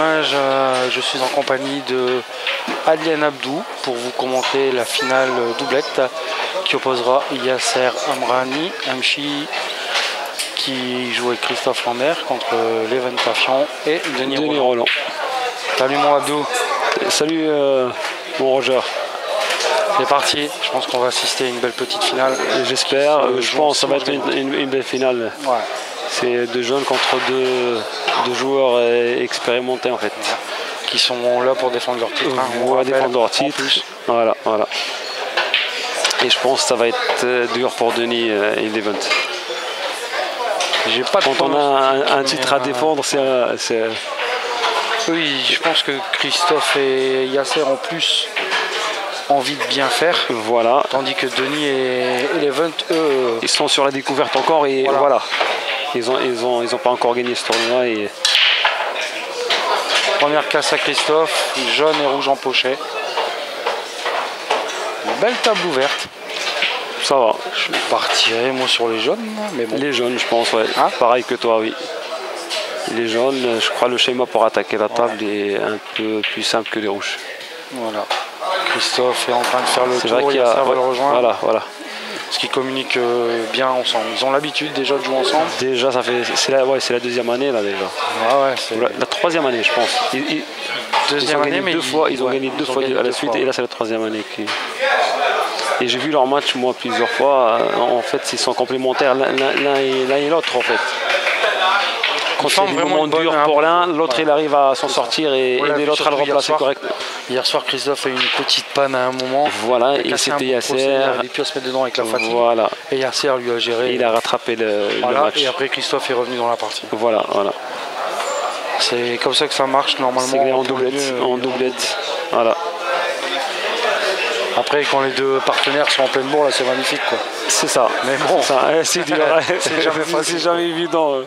image, je suis en compagnie de Alian Abdou pour vous commenter la finale doublette qui opposera Yasser Amrani, Amchi qui joue avec Christophe Lambert contre Leven Tafian et Denis Rolland. Salut mon Abdou. Salut mon Roger. C'est parti, je pense qu'on va assister à une belle petite finale. J'espère, je pense que ça va être une belle finale. Ouais. C'est deux jeunes contre deux joueurs expérimentés en fait. Qui sont là pour défendre leur titre. Pour défendre leur titre. Voilà. Et je pense que ça va être dur pour Denis et Leven. Quand on a un titre à défendre, c'est... Oui, je pense que Christophe et Yasser ont plus envie de bien faire. Voilà. Tandis que Denis et Leven, eux... Ils sont sur la découverte encore et voilà. Ils ont pas encore gagné ce tournoi. Et... Première casse à Christophe, jaune et rouge en pochet. Une belle table ouverte. Ça va. Je partirais moi sur les jaunes, mais bon. Les jaunes, je pense, ouais. Hein? Pareil que toi, oui. Les jaunes, je crois le schéma pour attaquer la table est un peu plus simple que les rouges. Voilà. Christophe est en train de faire le tour, Yasser va le rejoindre. Voilà. Parce qu'ils communiquent bien ensemble. Ils ont l'habitude déjà de jouer ensemble. Déjà, ça fait, c'est la deuxième année là déjà. Ouais, la troisième année, je pense. Ils ont gagné deux fois à la suite et là c'est la troisième année. Et j'ai vu leur match moi plusieurs fois. En fait, ils sont complémentaires l'un et l'autre en fait. Quand c'est des moments durs pour l'un, l'autre il arrive à s'en sortir et aider l'autre à le remplacer correctement. Hier soir, Christophe a eu une petite panne à un moment. Voilà, et c'était Yasser. Il a pu se mettre dedans avec la fatigue. Voilà. Et Yasser lui a géré. Et il a rattrapé le match. Et après, Christophe est revenu dans la partie. Voilà. C'est comme ça que ça marche normalement. C'est en doublette. Voilà. Après, quand les deux partenaires sont en pleine bourre, là, c'est magnifique, quoi. C'est ça. Mais bon, c'est dur. C'est jamais évident.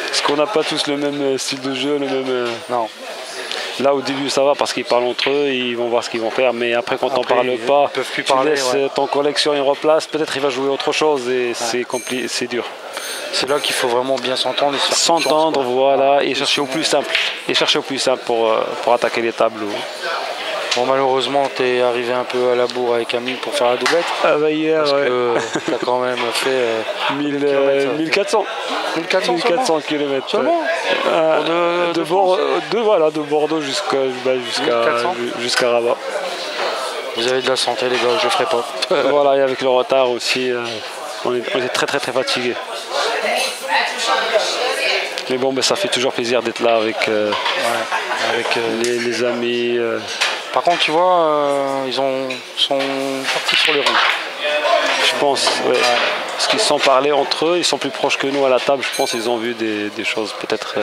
Parce qu'on n'a pas tous le même style de jeu, le même. Non. Là au début ça va parce qu'ils parlent entre eux, ils vont voir ce qu'ils vont faire, mais après quand on parle pas, tu laisses ton collègue sur une replace, peut-être il va jouer autre chose et c'est dur. C'est là qu'il faut vraiment bien s'entendre. S'entendre, voilà, et chercher au plus simple. Pour attaquer les tableaux. Bon, malheureusement, tu es arrivé un peu à la bourre avec Amine pour faire la doublette. Ah bah hier, parce que tu as quand même fait 1400 km. Seulement de Bordeaux jusqu'à Rabat. Vous avez de la santé, les gars, je ne ferai pas. Voilà, et avec le retard aussi, on est très fatigués. Mais bon, ça fait toujours plaisir d'être là avec les amis. Par contre, tu vois, ils sont partis sur les rouges. Je pense, ouais. Parce qu'ils se sont parlé entre eux, ils sont plus proches que nous à la table. Je pense qu'ils ont vu des choses peut-être.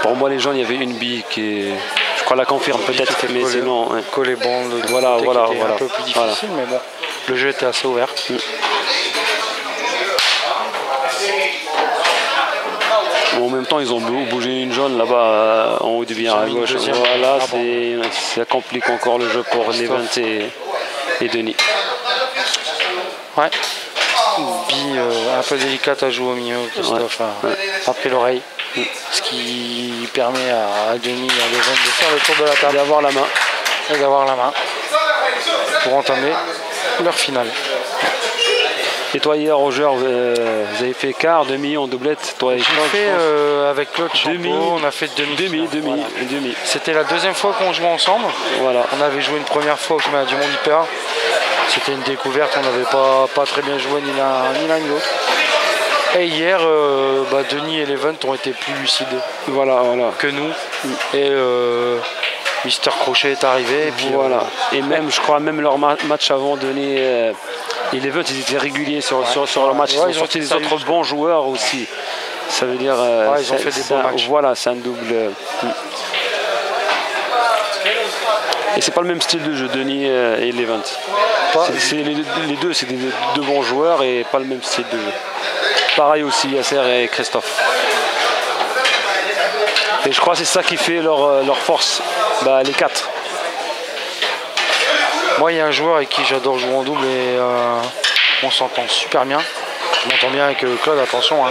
Pour moi, les gens, il y avait une bille qui, je crois, la confirme peut-être, mais sinon. Coller bon, voilà. Un peu plus difficile, mais bon, le jeu était assez ouvert. En même temps, ils ont bougé une jaune là-bas en haut du bien à gauche. Voilà, ça complique encore le jeu pour Leven et Denis. Ouais. Bille un peu délicate à jouer au milieu, Christophe a pris l'oreille. Ce qui permet à Denis et à Leven de faire le tour de la table. D'avoir la main. Pour entamer leur finale. Et toi hier Roger, vous avez fait quart, demi en doublette. J'ai fait avec Claude Champeau, on a fait demi. C'était la deuxième fois qu'on jouait ensemble. Voilà. On avait joué une première fois au chemin du Mont Hyper. C'était une découverte, on n'avait pas très bien joué ni l'un ni l'autre. Et hier, Denis et Leven ont été plus lucides que nous. Et Mister Crochet est arrivé. Et puis, et même, je crois, leur match avant Denis et Leven, ils étaient réguliers sur leur match. Ils ont sorti des autres bons joueurs aussi. Ça veut dire. Ils ont fait des bons matchs. Voilà, c'est un double. Et c'est pas le même style de jeu, Denis et Leven. Les deux, c'est deux bons joueurs et pas le même style de jeu. Pareil aussi, Yasser et Christophe. Et je crois que c'est ça qui fait leur force, les quatre. Moi, il y a un joueur avec qui j'adore jouer en double et on s'entend super bien. Je m'entends bien avec Claude, attention,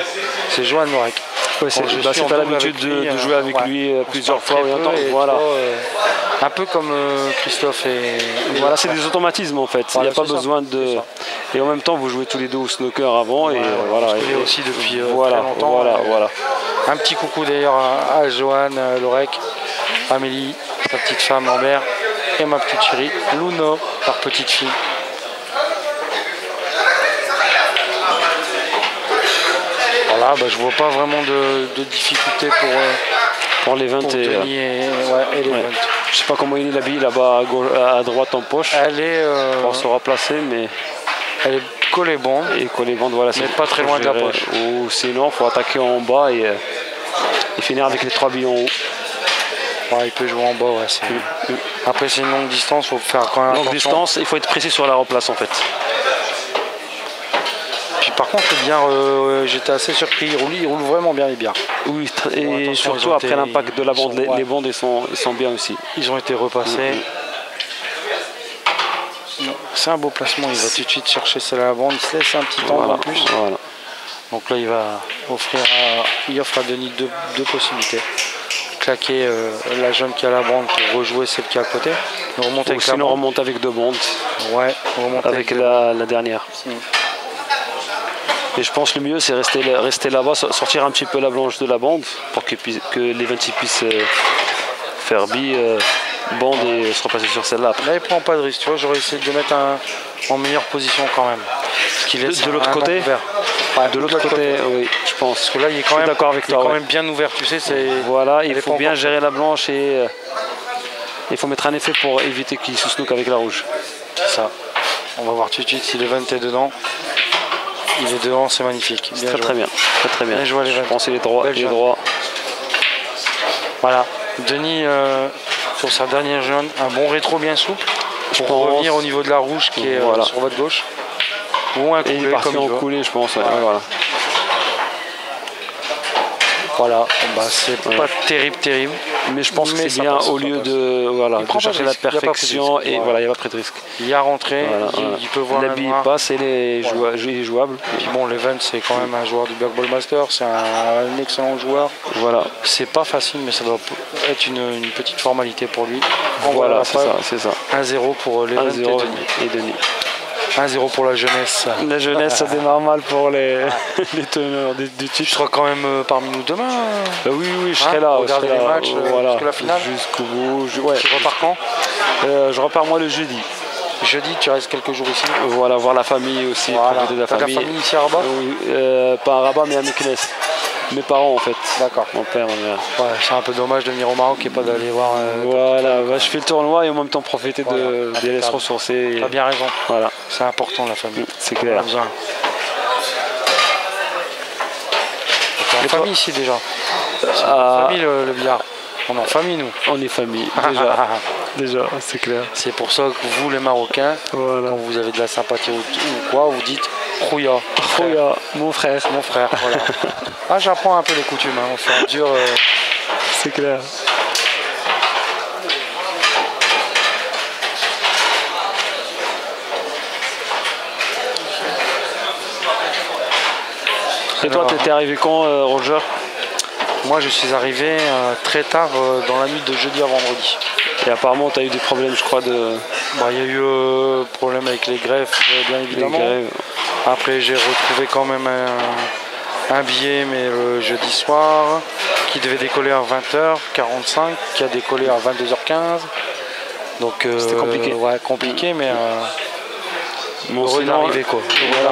c'est Johan Morek. Ouais, c'est pas l'habitude de jouer avec lui plusieurs fois. Voilà. Un peu comme Christophe et voilà, c'est des automatismes en fait. Il n'y a pas besoin de. Et en même temps, vous jouez tous les deux au snooker avant. Et voilà. Je connais aussi depuis très longtemps. Voilà. Un petit coucou d'ailleurs à Joanne, Lorec, Amélie, sa petite femme Lambert et ma petite chérie Luna, leur petite fille. Voilà, je vois pas vraiment de difficulté pour l'event et l'event. Je sais pas comment il est habillé là-bas à droite en poche. Elle est. On sera placé, mais. Elle est collée bande. Et collée bande, voilà. Mais pas très loin de la poche. Ou sinon, il faut attaquer en bas et finir avec les 3 billes en haut. Ouais, il peut jouer en bas, ouais. Après, c'est une longue distance, il faut faire quand même longue distance, il faut être précis sur la replace en fait. Puis par contre, le billard, j'étais assez surpris, il roule vraiment bien les billards. Oui, et surtout après l'impact de la bande, les bandes ils sont bien aussi. Ils ont été repassés. C'est un beau placement, il va tout de suite chercher celle à la bande, il se laisse un petit temps en plus. Voilà. Donc là, il offre à Denis deux possibilités. Claquer la jeune qui a la bande pour rejouer celle qui est à côté. Sinon, on remonte avec 2 bandes. Ouais, on remonte avec la dernière. Et je pense que le mieux, c'est rester là-bas, sortir un petit peu la blanche de la bande pour que les 20 puissent faire bille, bande et se repasser sur celle-là. Là, il prend pas de risque. Tu vois, j'aurais essayé de le mettre en meilleure position quand même. De l'autre côté. Ouais, de l'autre côté, oui, je pense. Parce que là, il est quand même bien ouvert, tu sais. Voilà, il faut bien gérer la blanche et il faut mettre un effet pour éviter qu'il se snook avec la rouge. C'est ça. On va voir tout de suite si l'event est dedans. Il est devant, c'est magnifique. Très bien. Bien joué, je pense qu'il est droit. Voilà. Denis, sur sa dernière jaune, un bon rétro bien souple. Pour revenir au niveau de la rouge qui est sur votre gauche. Ou un coulé, il est parti en coulé, je pense. Voilà, c'est pas terrible. Mais je pense que c'est bien au lieu de chercher la perfection et voilà, il n'y a pas pris de risque. Il y a rentré, il peut voir la bille passe et il est jouable. Et puis bon, l'event c'est quand même un joueur du Black Ball Master, c'est un excellent joueur. Voilà. C'est pas facile, mais ça doit être une petite formalité pour lui. Voilà, c'est ça. 1-0 pour l'event et Denis. 1-0 pour la jeunesse. La jeunesse, ça démarre mal pour les teneurs du titre. Tu seras quand même parmi nous demain. Oui, je serai là. Regarder les matchs jusqu'à la finale. Jusqu'au bout. Tu repars quand? Je repars moi le jeudi. Jeudi, tu restes quelques jours ici. Voilà, voir la famille aussi. Profiter de la famille. T'as la famille ici à Rabat? Pas à Rabat, mais à Meknes. Mes parents en fait. D'accord. Mon père, ma mère. Ouais, c'est un peu dommage de venir au Maroc et pas d'aller voir. Voilà, je fais le tournoi et en même temps profiter de se ressourcer. T'as bien raison. Voilà. C'est important la famille. C'est clair. On a besoin. T'es en famille ici déjà. C'est en famille le billard. On est en famille nous. On est famille, déjà, c'est clair. C'est pour ça que vous les Marocains, quand vous avez de la sympathie ou quoi, vous dites Khouya. Khouya, mon frère. Mon frère, voilà. J'apprends un peu les coutumes, on fait un dur. C'est clair. Et toi, t'étais arrivé quand, Roger? Moi, je suis arrivé très tard dans la nuit de jeudi à vendredi. Et apparemment, tu as eu des problèmes, je crois, de... Il y a eu problème avec les greffes, bien évidemment. Après, j'ai retrouvé quand même un billet, mais le jeudi soir, qui devait décoller à 20h45, qui a décollé à 22h15. Donc, c'était compliqué. Ouais, compliqué, mais... heureux d'arriver, quoi.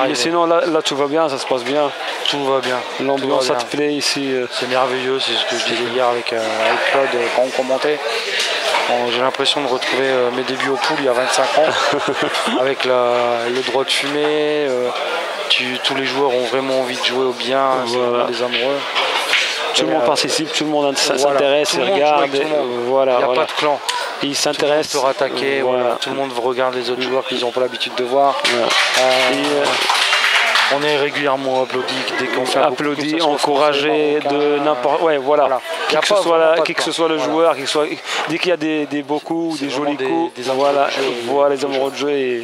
Mais sinon, là, tout va bien, ça se passe bien. Tout va bien. L'ambiance, ça te plaît ici? C'est merveilleux, c'est ce que je disais hier avec Claude quand on commentait. J'ai l'impression de retrouver mes débuts au pool il y a 25 ans, avec le droit de fumer. Tous les joueurs ont vraiment envie de jouer au bien, c'est des amoureux. Tout le monde participe, tout le monde s'intéresse, regarde. Il n'y a pas de clan. Ils s'intéressent. Tout le monde peut rattaquer, tout le monde regarde les autres joueurs qu'ils n'ont pas l'habitude de voir. On est régulièrement applaudi dès qu'on fait applaudi, encouragé de n'importe. Ouais, voilà. Qui que ce soit le joueur, dès qu'il y a des beaux coups, des jolis coups, voilà, les amoureux de jeu.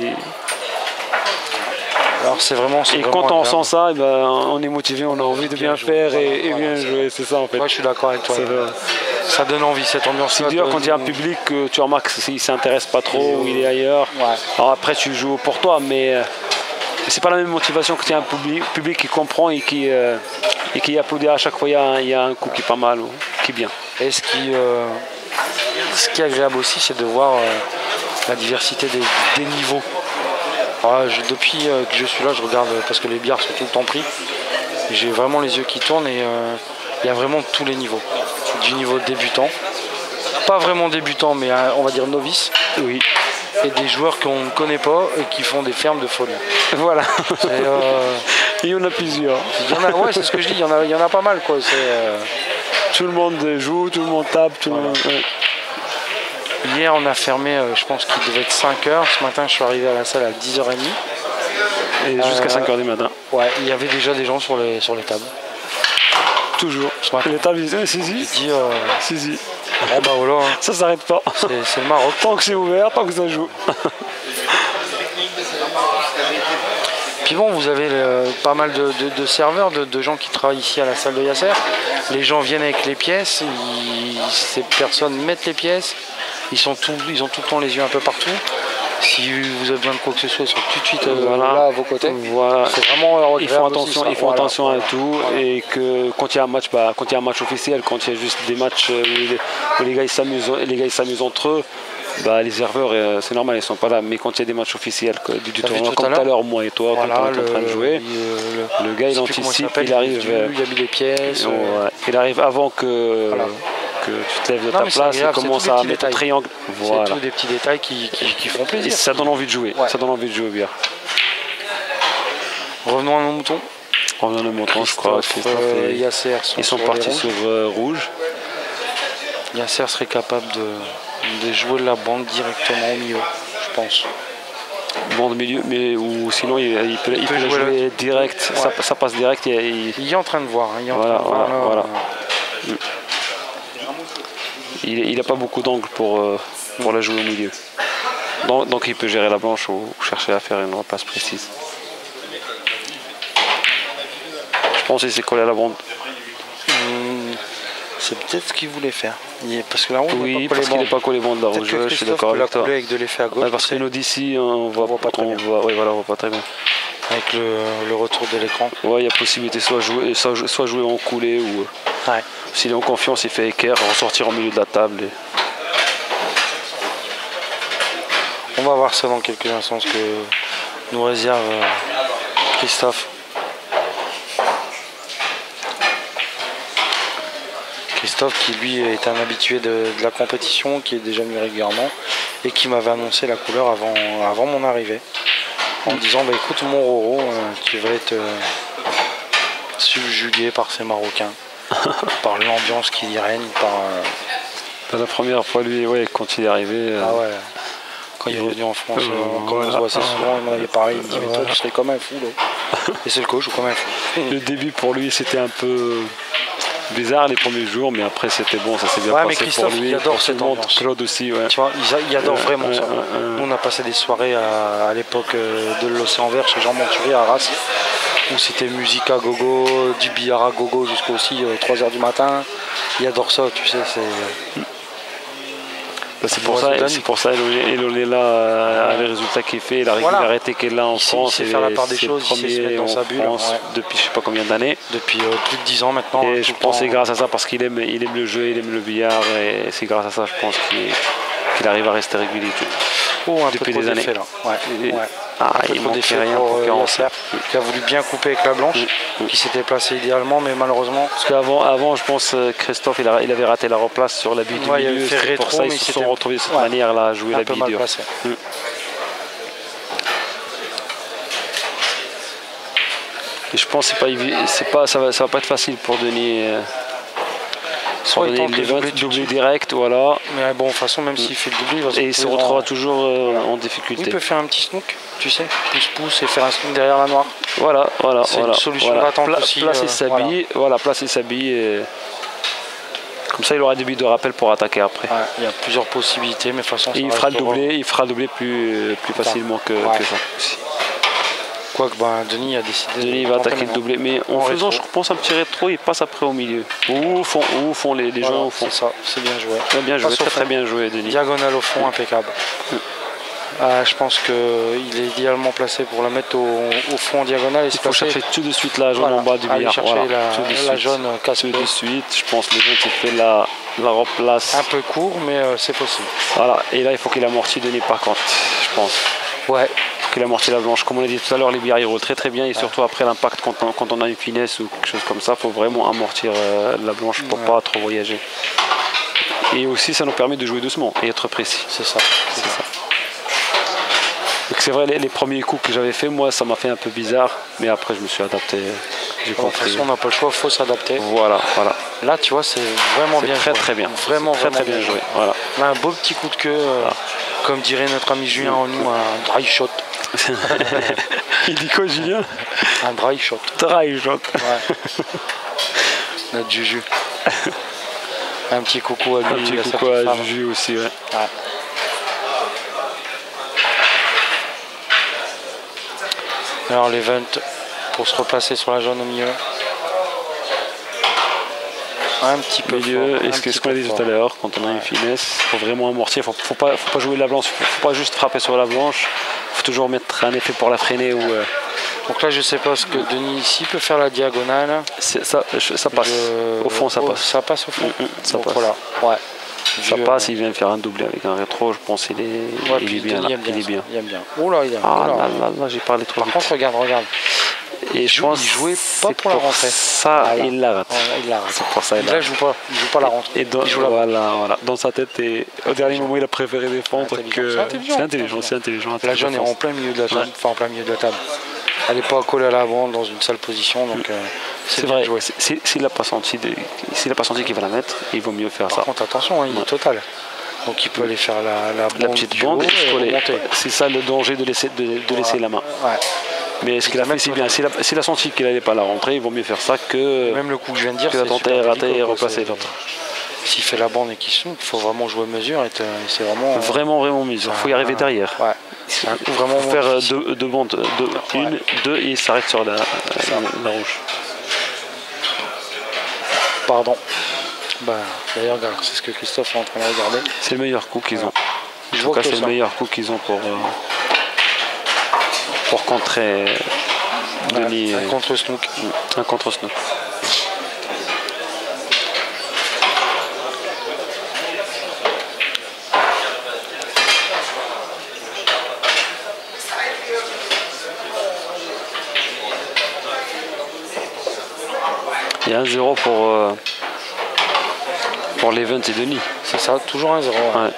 Alors c'est vraiment. Et quand on sent ça, on est motivé, on a envie de bien faire et bien jouer, c'est ça en fait. Moi je suis d'accord avec toi. Ça donne envie, cette ambiance. C'est dur quand il y a un public que tu remarques s'il ne s'intéresse pas trop ou il est ailleurs. Ouais. Alors après tu joues pour toi, mais c'est pas la même motivation que tu as un public qui comprend et qui applaudit à chaque fois. Il y a un coup qui est pas mal ou qui est bien. Et ce qui est agréable aussi, c'est de voir la diversité des niveaux. Alors, depuis que je suis là, je regarde parce que les bières sont tout le temps pris. J'ai vraiment les yeux qui tournent et il y a vraiment tous les niveaux. Du niveau débutant, pas vraiment débutant, mais on va dire novice. Oui. Et des joueurs qu'on ne connaît pas et qui font des fermes de folie. Voilà. Il y en a plusieurs. Ouais, c'est ce que je dis, il y en a pas mal, quoi. Tout le monde joue, tout le monde tape, tout le monde. Ouais. Hier, on a fermé, je pense qu'il devait être 5h. Ce matin, je suis arrivé à la salle à 10h30. Et jusqu'à 5h du matin. Ouais, il y avait déjà des gens sur les tables. Toujours. Les tables, ils disaient, si. Bon, bah voilà. Hein. Ça s'arrête pas. C'est le Maroc. Tant que c'est ouvert, tant que ça joue. Puis bon, vous avez pas mal de serveurs, de gens qui travaillent ici à la salle de Yasser. Les gens viennent avec les pièces, ces personnes mettent les pièces, ils ont tout le temps les yeux un peu partout. Si vous avez besoin de quoi que ce soit, ils sont tout de suite là à vos côtés. Voilà. C'est vraiment ils font attention à tout et que quand il y a un match, officiel, quand il y a juste des matchs où les gars ils s'amusent entre eux. Les serveurs, c'est normal, ils sont pas là, mais quand il y a des matchs officiels du tournoi, comme tout à l'heure, moi et toi, quand on est en train de jouer, le gars il anticipe, il arrive. Il a mis les pièces. Il arrive avant que tu te lèves de ta place et commence à mettre un triangle. Voilà. C'est tous des petits détails qui font plaisir. Et ça donne envie de jouer. Ouais. Ça donne envie de jouer bien. Revenons à nos moutons. Je crois. Yasser ils sont partis sur rouge. Yasser serait capable de jouer la bande directement au milieu, je pense. Bande milieu, mais ou sinon il peut jouer direct. Ouais. Ça passe direct. Il est en train de voir. Voilà. Il n'a pas beaucoup d'angles pour la jouer au milieu. Donc il peut gérer la blanche ou chercher à faire une passe précise. Je pense qu'il s'est collé à la bande. C'est peut-être ce qu'il voulait faire. Parce que la rouge, parce qu'il n'est pas collé bande de la rouge. Je suis d'accord avec toi. Avec de l'effet à gauche. Parce que nous d'ici, on voit pas très bien. On voit pas très bien. Avec le retour de l'écran. Ouais, il y a possibilité soit jouer en coulée ou s'il est en confiance, il fait équerre, ressortir au milieu de la table. On va voir ça dans quelques instants, ce que nous réserve Christophe. Christophe qui lui est un habitué de la compétition, qui est déjà venu régulièrement et qui m'avait annoncé la couleur avant mon arrivée en disant écoute mon Roro, tu vas être subjugué par ces Marocains, par l'ambiance qui y règne, par la première fois lui, quand il est arrivé. Quand il est revenu en France, quand on se voit assez souvent, il m'en avait parlé, il me dit mais toi tu serais comme un fou là. Et c'est le coach, je joue comme un fou. Le début pour lui c'était un peu bizarre les premiers jours, mais après c'était bon, ça s'est bien passé mais Christophe, pour lui. Il adore cette ambiance. Claude aussi, Tu vois, il adore vraiment ça. Nous on a passé des soirées à l'époque de l'Océan Vert chez Jean Monturier à Arras, où c'était musique à gogo, du billard à gogo jusqu'à aussi 3h du matin. Il adore ça, tu sais, c'est pour ça il est là, les résultats qu'il fait, la régularité qu'il a en France. Il sait faire la part des choses, il sait se mettre dans sa bulle. Depuis je sais pas combien d'années. Depuis plus de 10 ans maintenant. Et je pense que c'est grâce à ça, parce qu'il aime le jeu, il aime le billard, et c'est grâce à ça, je pense, qu'il arrive à rester régulier depuis des années. Il manquait rien pour Yasser, qui a voulu bien couper avec la blanche, qui s'était placé idéalement, mais malheureusement. Parce qu'avant, je pense, Christophe, il avait raté la replace sur la bille du milieu. C'est pour ça qu'ils se sont retrouvés de cette manière-là à jouer la bille dure. Et je pense que ça va pas être facile pour Denis. Soit il tente le doublé direct, voilà. Mais bon, de toute façon, même s'il fait le doublé, il se retrouvera toujours en difficulté. Il peut faire un petit snook, tu sais, pouce et faire un snook derrière la noire. Voilà. C'est une solution battante aussi. Placer sa bille, et comme ça il aura des billes de rappel pour attaquer après. Il y a plusieurs possibilités, mais de toute façon. Il fera le doublé plus facilement que ça aussi. Quoique Denis a décidé. Denis va attaquer le doublé, mais en faisant, je pense, un petit rétro, il passe après au milieu. Ou au fond, les gens au fond. C'est ça, c'est bien joué. Bien joué, très bien joué, Denis. Diagonale au fond, impeccable. Je pense qu'il est idéalement placé pour la mettre au fond en diagonale. Il faut chercher tout de suite la jaune en bas du billard. Aller chercher la jaune casse tout de suite. Je pense que le jaune, il fait la replace. Un peu court, mais c'est possible. Voilà, et là, il faut qu'il amortit Denis par contre, je pense. Ouais. Il faut qu'il amortit la blanche. Comme on a dit tout à l'heure, les billards, ils roulent très très bien. Et surtout après l'impact, quand on a une finesse ou quelque chose comme ça, il faut vraiment amortir la blanche pour pas trop voyager. Et aussi, ça nous permet de jouer doucement et être précis. C'est ça. C'est vrai, les premiers coups que j'avais fait, moi, ça m'a fait un peu bizarre, mais après, je me suis adapté. J'ai compris. De toute façon, on n'a pas le choix, il faut s'adapter. Voilà. Là, tu vois, c'est vraiment bien joué. Très bien. Vraiment très bien joué. Voilà. Là, un beau petit coup de queue, comme dirait notre ami Julien en nous, un dry shot. Il dit quoi, Julien? Un dry shot. Dry shot. Ouais. Notre Juju. Un petit coucou à lui. Un petit coucou à Juju aussi, ouais. Alors l'event pour se replacer sur la jaune au milieu. Un petit peu milieu, est-ce qu'on a dit tout à l'heure, quand on a une finesse, il faut vraiment amortir, faut pas jouer la blanche, faut pas juste frapper sur la blanche, il faut toujours mettre un effet pour la freiner. Donc là je sais pas ce que Denis ici peut faire la diagonale. Ça passe, au fond ça passe. Ça passe au fond. Ça passe. Voilà. Ouais. Ça passe, il vient de faire un doublé avec un rétro, je pense qu'il est bien là. Il est bien. Il aime bien. Oh là, il aime. Ah là, j'ai parlé trop vite. Par contre, regarde. Et je pense qu'il jouait pas pour la rentrée. Ça, il la rate. Il la rate. C'est pour ça. Là, il joue pas la rentrée. Et voilà. Dans sa tête, et au dernier moment, il a préféré défendre que. C'est intelligent. La jaune est en plein milieu de la table. Enfin, en plein milieu de la table. Elle n'est pas collée à la bande dans une sale position, donc c'est vrai. S'il n'a pas senti qu'il va la mettre, il vaut mieux faire ça. Par contre, attention, il est total. Donc il peut aller faire la petite bande et coller. C'est ça le danger de laisser la main. Ouais. Mais ce qu'il a fait, c'est bien. S'il a senti qu'il n'allait pas la rentrer, il vaut mieux faire ça que. Même le coup que je viens de dire, c'est tenter, rater et replacer l'autre. S'il fait la bande et qu'il souffle, il faut vraiment jouer mesure et c'est vraiment. Vraiment mesure. Il faut y arriver derrière. Ouais. Il faut faire deux bandes, deux et il s'arrête sur la rouge. Pardon. D'ailleurs, c'est ce que Christophe est en train de regarder. C'est le meilleur coup qu'ils ont. En tout cas, c'est le meilleur coup qu'ils ont pour contrer Denis. Un contre Snook. Un contre Snook. Il y a 1-0 pour l'event et Denis. C'est ça, toujours 1-0. Ouais.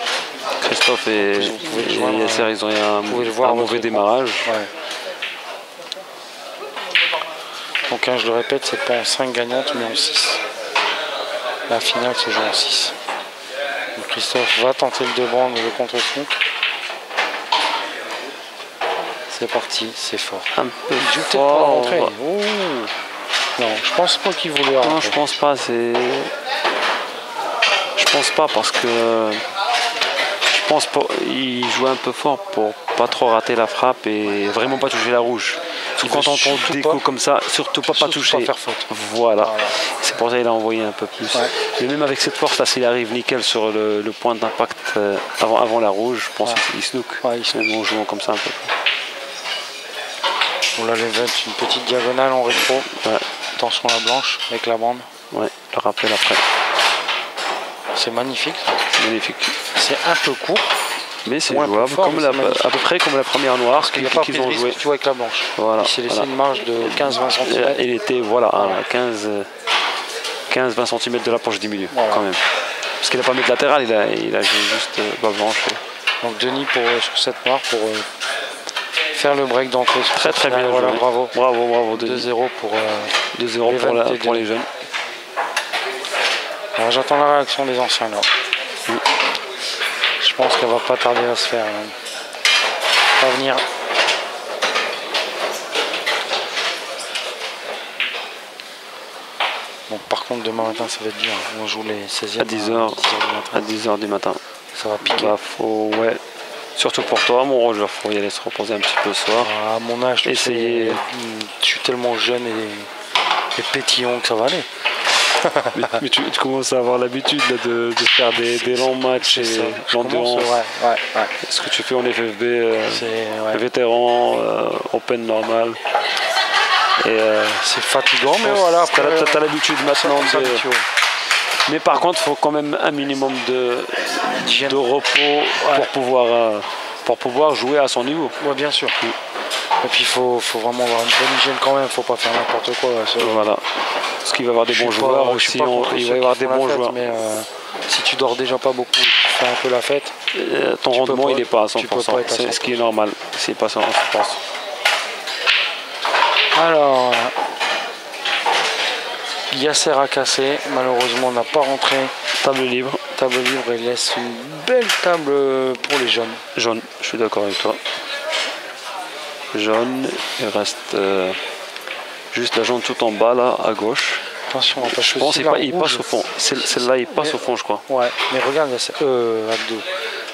Christophe et Yasser, ils ont eu un mauvais démarrage. Ouais. Donc je le répète, c'est pas en 5 gagnantes mais en 6. La finale se joue en 6. Donc Christophe va tenter le devant de contre Snook. C'est parti, c'est fort. Un peu il joue peut-être pour la rentrée. Non, je pense pas qu'il voulait rentrer. Non, je pense pas. Je pense pas parce que il jouait un peu fort pour pas trop rater la frappe et vraiment pas toucher la rouge. Quand on tente des coups comme ça, surtout pas toucher. Pas faire faute. Voilà. C'est pour ça qu'il a envoyé un peu plus. Ouais. Mais même avec cette force là, s'il arrive nickel sur le point d'impact avant la rouge, je pense qu'il snook. Ouais, il snook. En jouant comme ça un peu. On l'a levé une petite diagonale en rétro. Ouais. Attention à la blanche avec la bande. Ouais, le rappel après. C'est magnifique. C'est magnifique. C'est un peu court. Mais c'est jouable, fort, à peu près comme la première noire qu'ils ont joué. Tu vois avec la blanche. Voilà, il s'est laissé une marge de 15-20 cm. Il était à 15-20 cm de la poche du milieu quand même. Parce qu'il n'a pas mis de latéral, il a juste bas blanche. Donc Denis sur cette noire pour faire le break d'entrée. Très bien. Voilà, bravo. Bravo 2-0 pour les jeunes. Alors j'attends la réaction des anciens là. Je pense qu'elle va pas tarder à se faire. Va venir. Donc par contre demain matin ça va être dur. On joue les 16e à 10h du matin. Ça va piquer. Surtout pour toi, mon Roger, il faut y aller se reposer un petit peu ce soir. À mon âge, essayer. Je suis tellement jeune et pétillant que ça va aller. mais tu commences à avoir l'habitude de faire des longs matchs et l'endurance. Ouais. Ce que tu fais en FFB, vétéran, open normal. C'est fatigant, mais voilà. Tu as l'habitude maintenant Mais par contre, il faut quand même un minimum de repos pour pouvoir jouer à son niveau. Ouais, bien sûr. Et puis il faut vraiment avoir une bonne hygiène quand même, il ne faut pas faire n'importe quoi. Voilà. Parce qu'il va y avoir des bons joueurs aussi, il va y avoir des bons joueurs. Mais si tu dors déjà pas beaucoup, tu fais un peu la fête, ton rendement il n'est pas à 100%, c'est ce qui est normal, c'est pas ça, je pense. Alors, Yasser a cassé, malheureusement n'a pas rentré. Table libre, il laisse une belle table pour les jaunes. Jaune, je suis d'accord avec toi. Jaune, il reste juste la jaune tout en bas là, à gauche. Attention, je pense qu'il passe au fond. Celle-là, il passe au fond, je crois. Ouais, mais regarde, Abdou.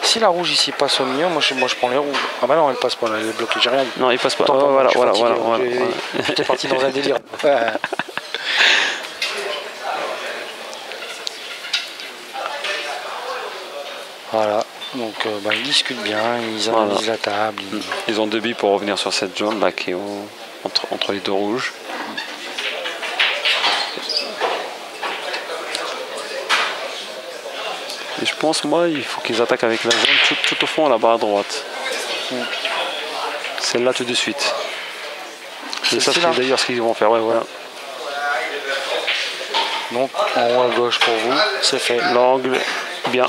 Si la rouge ici passe au milieu, moi je prends les rouges. Ah bah non, elle passe pas, elle est bloquée, j'ai rien dit. Non, il passe pas. Voilà. J'étais parti dans un délire. Voilà, donc ils discutent bien, ils analysent la table. Ils ont 2 billes pour revenir sur cette jaune là qui est entre les 2 rouges. Et je pense, moi, il faut qu'ils attaquent avec la jaune tout au fond là-bas à droite. Celle-là tout de suite. C'est ça d'ailleurs ce qu'ils vont faire, voilà. Donc en haut à gauche pour vous, c'est fait. L'angle, bien.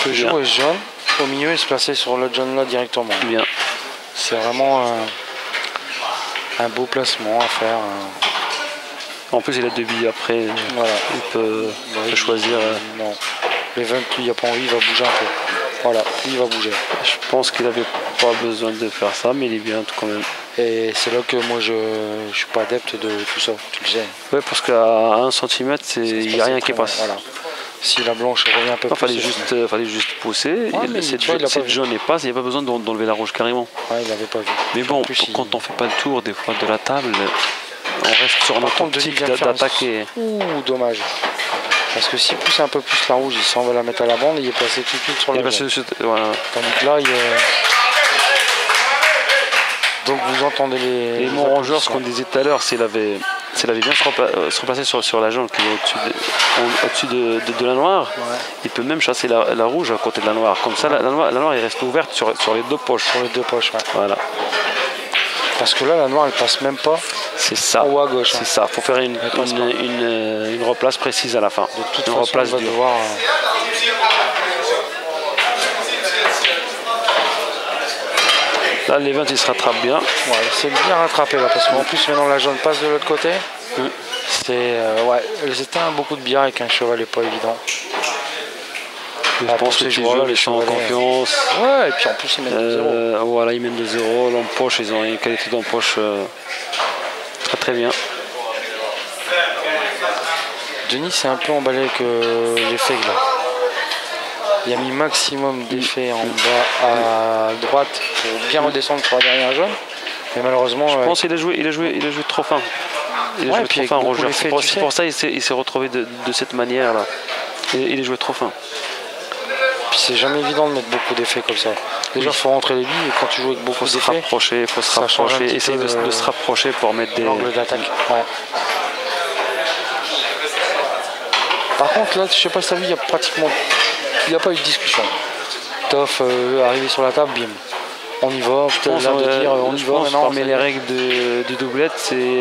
Peugeot est jaune, au milieu et se placer sur le jaune là directement. Bien. C'est vraiment un beau placement à faire. En plus il a 2 billes après, voilà. Il peut choisir. Non, l'event lui il n'a pas envie, il va bouger un peu. Voilà, lui il va bouger. Je pense qu'il n'avait pas besoin de faire ça, mais il est bien tout quand même. Et c'est là que moi je suis pas adepte de tout ça, tu le sais. Ouais, parce qu'à 1 cm, il n'y a rien qui passe. Voilà. Si la blanche revient un peu plus. Fallait juste pousser. Ouais, cette jaune est passe, il n'y a pas besoin d'enlever la rouge carrément. Ouais, il n'avait pas vu. Mais bon, quand on fait pas le tour des fois de la table, on reste sur notre optique d'attaquer. Ouh, dommage. Parce que s'il pousse un peu plus la rouge, il s'en va la mettre à la bande, il est passé tout de suite sur la jaune. Voilà. Tandis que là, il est... Donc vous entendez les mon rangeur, ce qu'on disait tout à l'heure, s'il avait bien se replacer sur la jaune qui est au-dessus de la noire, il peut même chasser la rouge à côté de la noire. Comme ça, la noire il reste ouverte sur les 2 poches. Sur les 2 poches, ouais. Voilà. Parce que là, la noire, elle passe même pas. C'est ça. En haut à gauche. C'est ça. Il faut faire une replace précise à la fin. De toute façon, on va devoir... Là, l'event il se rattrape bien. Ouais, c'est bien rattrapé là, parce qu'en plus maintenant la jaune passe de l'autre côté. C'était beaucoup de bière avec un cheval et pas évident. Je pense que ces joueurs ils sont en confiance. Ouais, et puis en plus ils mènent de 0. Voilà, ils mènent de 0. L'empoche, ils ont une qualité d'empoche très très bien. Denis s'est un peu emballé avec l'effet là. Il a mis maximum d'effets en bas à droite pour bien redescendre sur la dernière jaune. Mais malheureusement. Je pense qu'il a joué trop fin. Il a joué trop fin, Roger. C'est pour ça qu'il s'est retrouvé de cette manière-là. Il a joué trop fin. Puis c'est jamais évident de mettre beaucoup d'effets comme ça. Déjà, il faut rentrer les billes et quand tu joues avec beaucoup d'effets. Il faut se rapprocher, essayer de se rapprocher pour mettre des. L'angle d'attaque. Ouais. Par contre, là, je sais pas si tu as vu, il n'y a pas eu de discussion. Toff arrivé sur la table, bim. On y va, je pense on y va maintenant. Parmi les règles du doublette, c'est.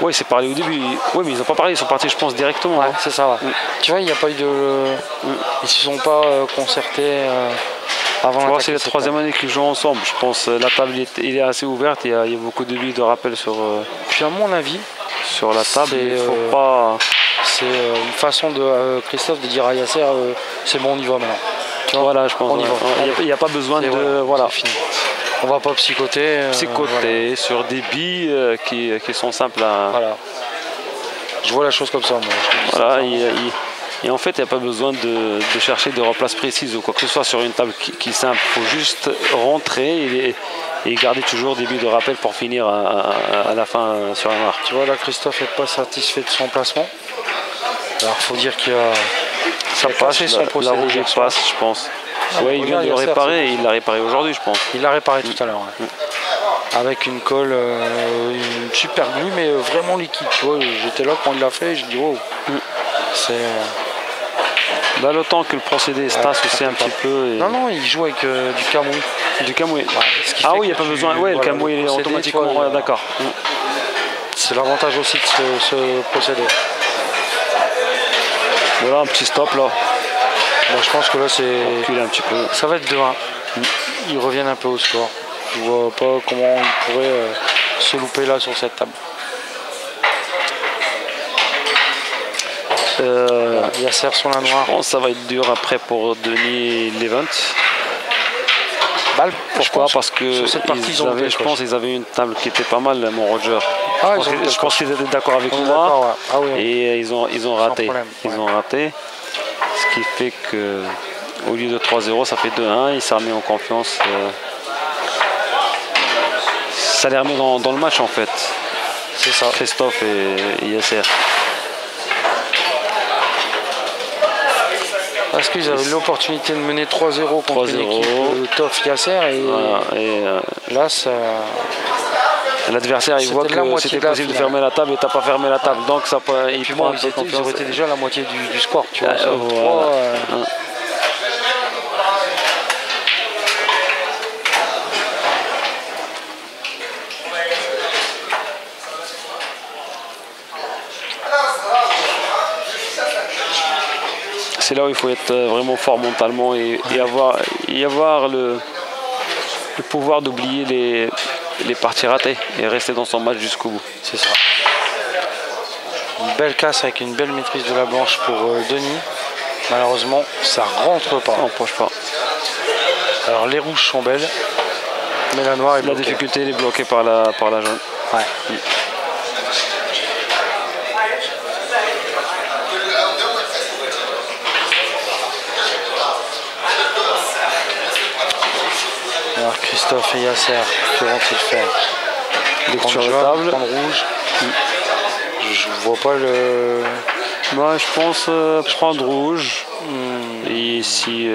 Oui, c'est parlé au début. Oui, mais ils n'ont pas parlé, ils sont partis, je pense, directement. Ouais, c'est ça, ouais. Tu vois, il n'y a pas eu de. Ils ne se sont pas concertés avant. C'est la 3e année qu'ils jouent ensemble. Je pense la table il est assez ouverte, il y a beaucoup de billes de rappel sur. Puis, à mon avis, sur la table, il ne faut pas. C'est une façon de Christophe de dire à Yasser c'est bon, on y va maintenant. Tu vois, voilà, je pense. Il n'y a pas besoin de. Voilà. On va pas psychoter. Psychoter sur des billes qui sont simples à. Voilà. Je vois la chose comme ça, moi. Voilà, Et en fait, il n'y a pas besoin de chercher des replaces précises ou quoi que ce soit sur une table qui est simple. Il faut juste rentrer et garder toujours des billes de rappel pour finir à la fin sur la noire. Tu vois, là, Christophe n'est pas satisfait de son placement. Alors, il faut dire qu'il a... Ça passe, la rouge passe, je pense. Oui, il vient de le réparer et il l'a réparé aujourd'hui, je pense. Il l'a réparé tout à l'heure. Ouais. Avec une colle, une super glue, mais vraiment liquide. Tu vois, j'étais là quand il l'a fait, je dis wow. C'est. Là, le temps que le procédé se tasse aussi un petit peu. Et... Non, il joue avec du camouille. Du camouille. Ah oui, il n'y a pas besoin. Ouais, le camouille il est automatiquement. Ouais, d'accord. C'est l'avantage aussi de ce procédé. Voilà un petit stop là. Bon, je pense que là c'est. Un petit peu. Ça va être 2-1. Ils reviennent un peu au score. Je vois pas comment ils pourraient se louper là sur cette table. Yasser sur la noire. Je pense que ça va être dur après pour Denis Levent. Pourquoi? Parce que je pense qu'ils avaient une table qui était pas mal, mon Roger. Je pense qu'ils étaient d'accord avec moi. Et ils ont raté. Ils ont raté. Ce qui fait que au lieu de 3-0, ça fait 2-1. Il s'est remis en confiance. Ça les remet dans le match en fait. C'est ça. Christophe et Yasser. Parce qu'ils avaient l'opportunité de mener 3-0 contre une équipe Toff Yasser et là ça. L'adversaire il voit que c'était possible de fermer la table et t'as pas fermé la table, donc ça peut. Et puis moi ils auraient été déjà à la moitié du score, tu vois. C'est là où il faut être vraiment fort mentalement et avoir le pouvoir d'oublier les parties ratées et rester dans son match jusqu'au bout. C'est ça. Une belle casse avec une belle maîtrise de la blanche pour Denis. Malheureusement, ça rentre pas. On penche pas. Alors les rouges sont belles, mais la noire est bloquée. La difficulté elle est bloquée par la jaune. Ouais. Alors Christophe et Yasser, que vont-ils faire? Lecture de table. Prendre rouge. Je vois pas le... Moi je pense prendre rouge. Et s'ils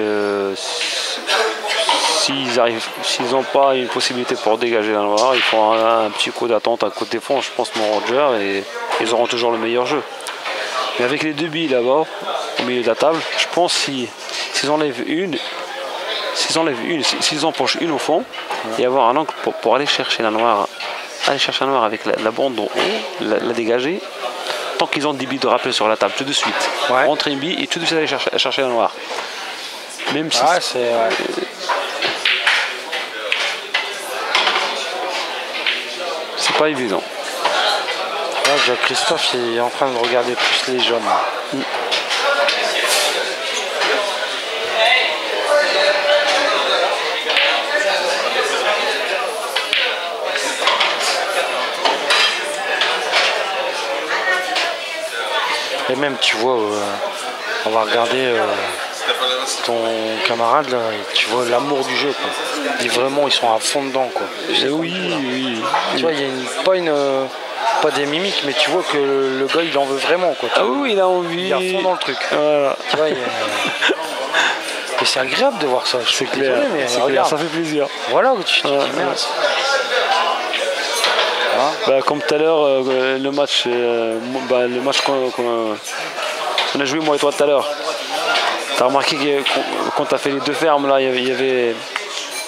n'ont pas une possibilité pour dégager la noire, ils font un petit coup d'attente, un coup de défense, je pense, mon Roger, et ils auront toujours le meilleur jeu. Mais avec les deux billes là-bas, au milieu de la table, je pense s'ils enlèvent une, s'ils empochent une au fond, et avoir un angle pour aller chercher la noire, avec la bande en haut, la dégager, tant qu'ils ont des billes de rappel sur la table, tout de suite. Rentrer une bille et tout de suite aller chercher la noire. Même si c'est pas évident. Là, Christophe il est en train de regarder plus les jaunes. Et même tu vois, on va regarder ton camarade là, et tu vois l'amour du jeu quoi. Et vraiment ils sont à fond dedans quoi. Oui. Tu vois, il y a pas des mimiques, mais tu vois que le gars il en veut vraiment quoi. Oui, il a envie. Il est à fond dans le truc. Voilà. Tu vois, et c'est agréable de voir ça. C'est clair, mais regarde, ça fait plaisir. Voilà où tu te dis merde. Comme tout à l'heure, le match qu'on a joué moi et toi tout à l'heure. T'as remarqué que quand t'as fait les deux fermes là, il y avait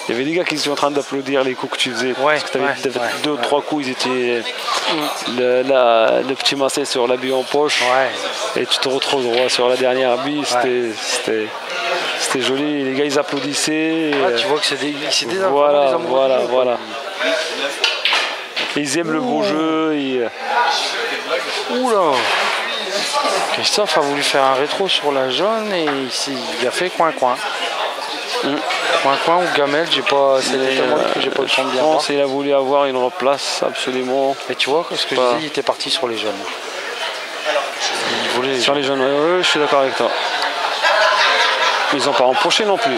des gars qui étaient en train d'applaudir les coups que tu faisais. Parce que t'avais deux ou trois coups, ils étaient le petit massé sur la bille en poche. Et tu te retrouves droit sur la dernière bille. C'était joli. Les gars ils applaudissaient. Tu vois que c'est des Voilà. Ils aiment le beau jeu. Oula! Christophe a voulu faire un rétro sur la jaune et il a fait coin-coin. Coin-coin ou gamelle, j'ai pas le temps de bien voir. Il a voulu avoir une replace absolument. Et tu vois, ce que je disais, il était parti sur les jaunes. Il voulais. Sur les jaunes, ouais, je suis d'accord avec toi. Ils n'ont pas empoché non plus.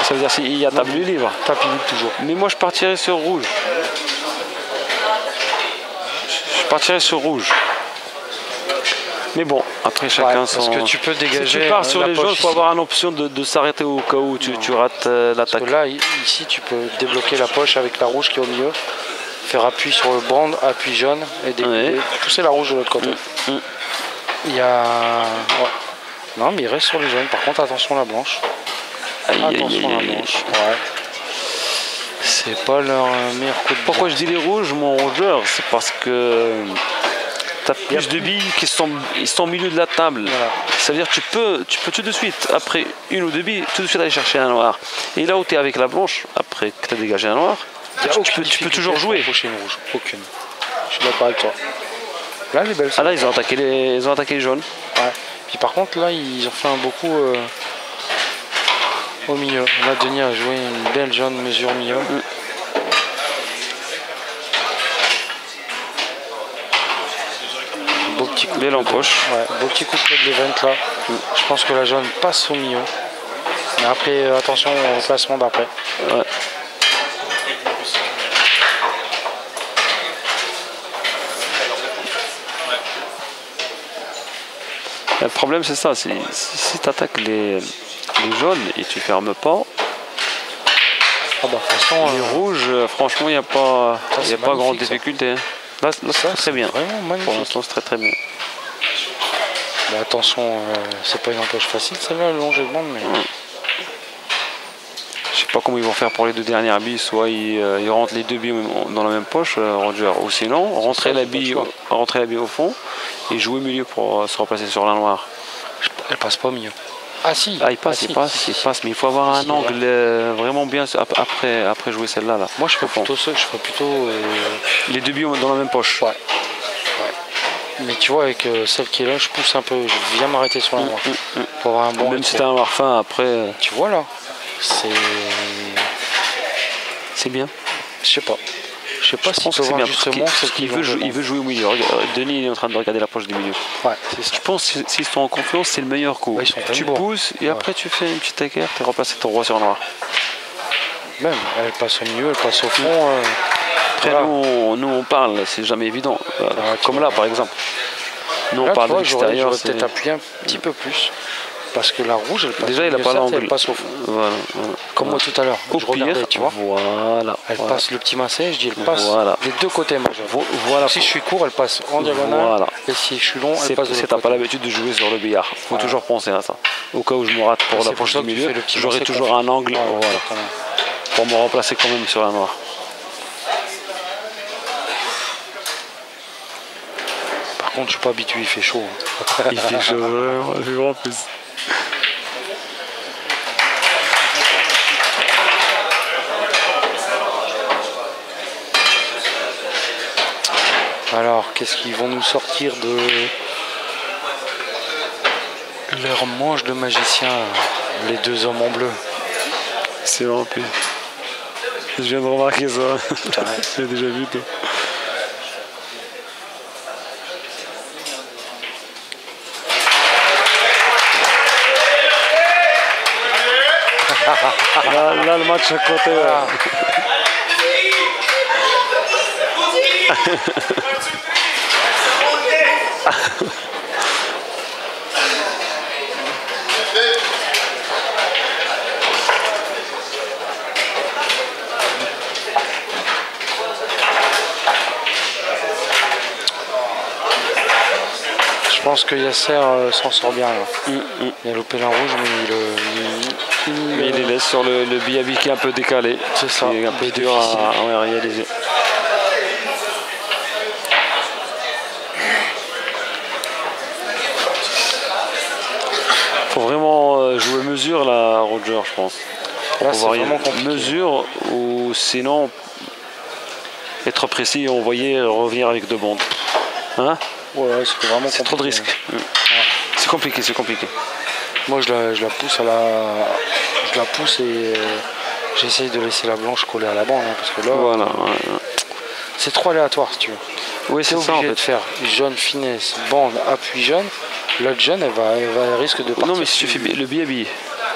Ça veut dire qu'il y a tapis libre. Tapis libre toujours. Mais moi je partirais sur rouge. Je partirais sur rouge. Mais bon, après chacun son... Parce que tu peux dégager. Si tu pars sur les jaunes, il faut avoir une option de s'arrêter au cas où tu rates l'attaque. Là, ici, tu peux débloquer la poche avec la rouge qui est au milieu. Faire appui sur le brand, appui jaune et pousser la rouge de l'autre côté. Il y a... Ouais. Non, mais il reste sur les jaunes. Par contre, attention à la blanche. Attention à la blanche. Ouais. C'est pas leur meilleur coup de Pourquoi je dis les rouges, mon rongeur? C'est parce que tu as plus de billes qui sont au milieu de la table. Voilà. Ça veut dire que tu peux tout de suite, après une ou deux billes, tout de suite aller chercher un noir. Et là où tu es avec la blanche, après que tu as dégagé un noir, tu peux toujours jouer. Une rouge. Aucune. Je suis d'accord avec toi. Là, les belles. Ah là, ils ont attaqué les jaunes. Ouais. Puis par contre, là, ils ont fait un beaucoup au milieu. Là, Denis a joué une belle jaune mesure milieu. Beau petit coup. Belle en poche. Ouais, beau petit coup de club d'event là. Je pense que la jaune passe au milieu. Mais après, attention au placement d'après. Ouais. Le problème c'est ça, si tu attaques les jaunes et tu fermes pas, les rouges, franchement il n'y a pas grande difficulté. Là c'est très bien. Pour l'instant c'est très bien. Mais attention, c'est pas une empoche facile celle-là, le longer de bande, mais... Je sais pas comment ils vont faire pour les deux dernières billes, soit ils rentrent les deux billes dans la même poche, Roger, ou sinon rentrer la bille au fond et jouer au milieu pour se replacer sur la noire. Elle passe pas au milieu. Ah si, il passe, mais il faut avoir un angle vraiment bien après jouer celle-là. Là. Moi je ferais plutôt les deux billes dans la même poche. Ouais. Mais tu vois, avec celle qui est là, je pousse un peu, je viens m'arrêter sur la noire. Pour avoir un bon. Même si t'as un noir fin après. Tu vois là, c'est bien. Je sais pas. Je sais pas si c'est bien justement il veut jouer au milieu. Denis est en train de regarder la poche du milieu. Ouais, c'est ça. Je pense que s'ils sont en confiance, c'est le meilleur coup. Tu pousses et après tu fais une petite écart, tu replaces ton roi sur noir. Même, elle passe au milieu, elle passe au fond. Après nous on parle, c'est jamais évident. Comme là par exemple. Nous on parle de l'extérieur. J'aurais peut-être appuyé un petit peu plus. Parce que la rouge, elle passe déjà, il n'a pas l'angle. Elle passe au fond. Voilà. Comme moi tout à l'heure. Au pire, tu vois. Voilà. Elle passe le petit massé, je dis elle passe des deux côtés. Voilà. Si je suis court, elle passe en diagonale. Voilà. Et si je suis long, elle passe de l'autre côté. Si tu n'as pas l'habitude de jouer sur le billard, il faut toujours penser à ça. Au cas où je me rate pour la poche du milieu, j'aurai toujours un angle pour me remplacer quand même sur la noire. Par contre, je suis pas habitué, il fait chaud. Il fait chaud, vraiment, en plus. Alors, qu'est-ce qu'ils vont nous sortir de leur manche de magicien, les deux hommes en bleu? C'est vraiment plus. Je viens de remarquer ça. J'ai déjà vu, toi. Là, le match à côté. Je pense que Yasser s'en sort bien là. Il a loupé la rouge, mais il les laisse sur le biabi qui est un peu décalé. C'est ça. C'est un peu dur à réaliser. Faut vraiment jouer mesure là, Roger, je pense. Là, c'est vraiment compliqué. Mesure ou sinon être précis et envoyer revenir avec deux bandes. Hein? Ouais, c'est trop de risques. C'est compliqué, c'est compliqué. Moi je la pousse je la pousse et j'essaye de laisser la blanche coller à la bande parce que là c'est trop aléatoire si tu veux. Oui, c'est ça en fait. De faire jaune finesse, bande, appui jaune. l'autre jeune, elle risque de partir. Non, mais si tu fais le BAB,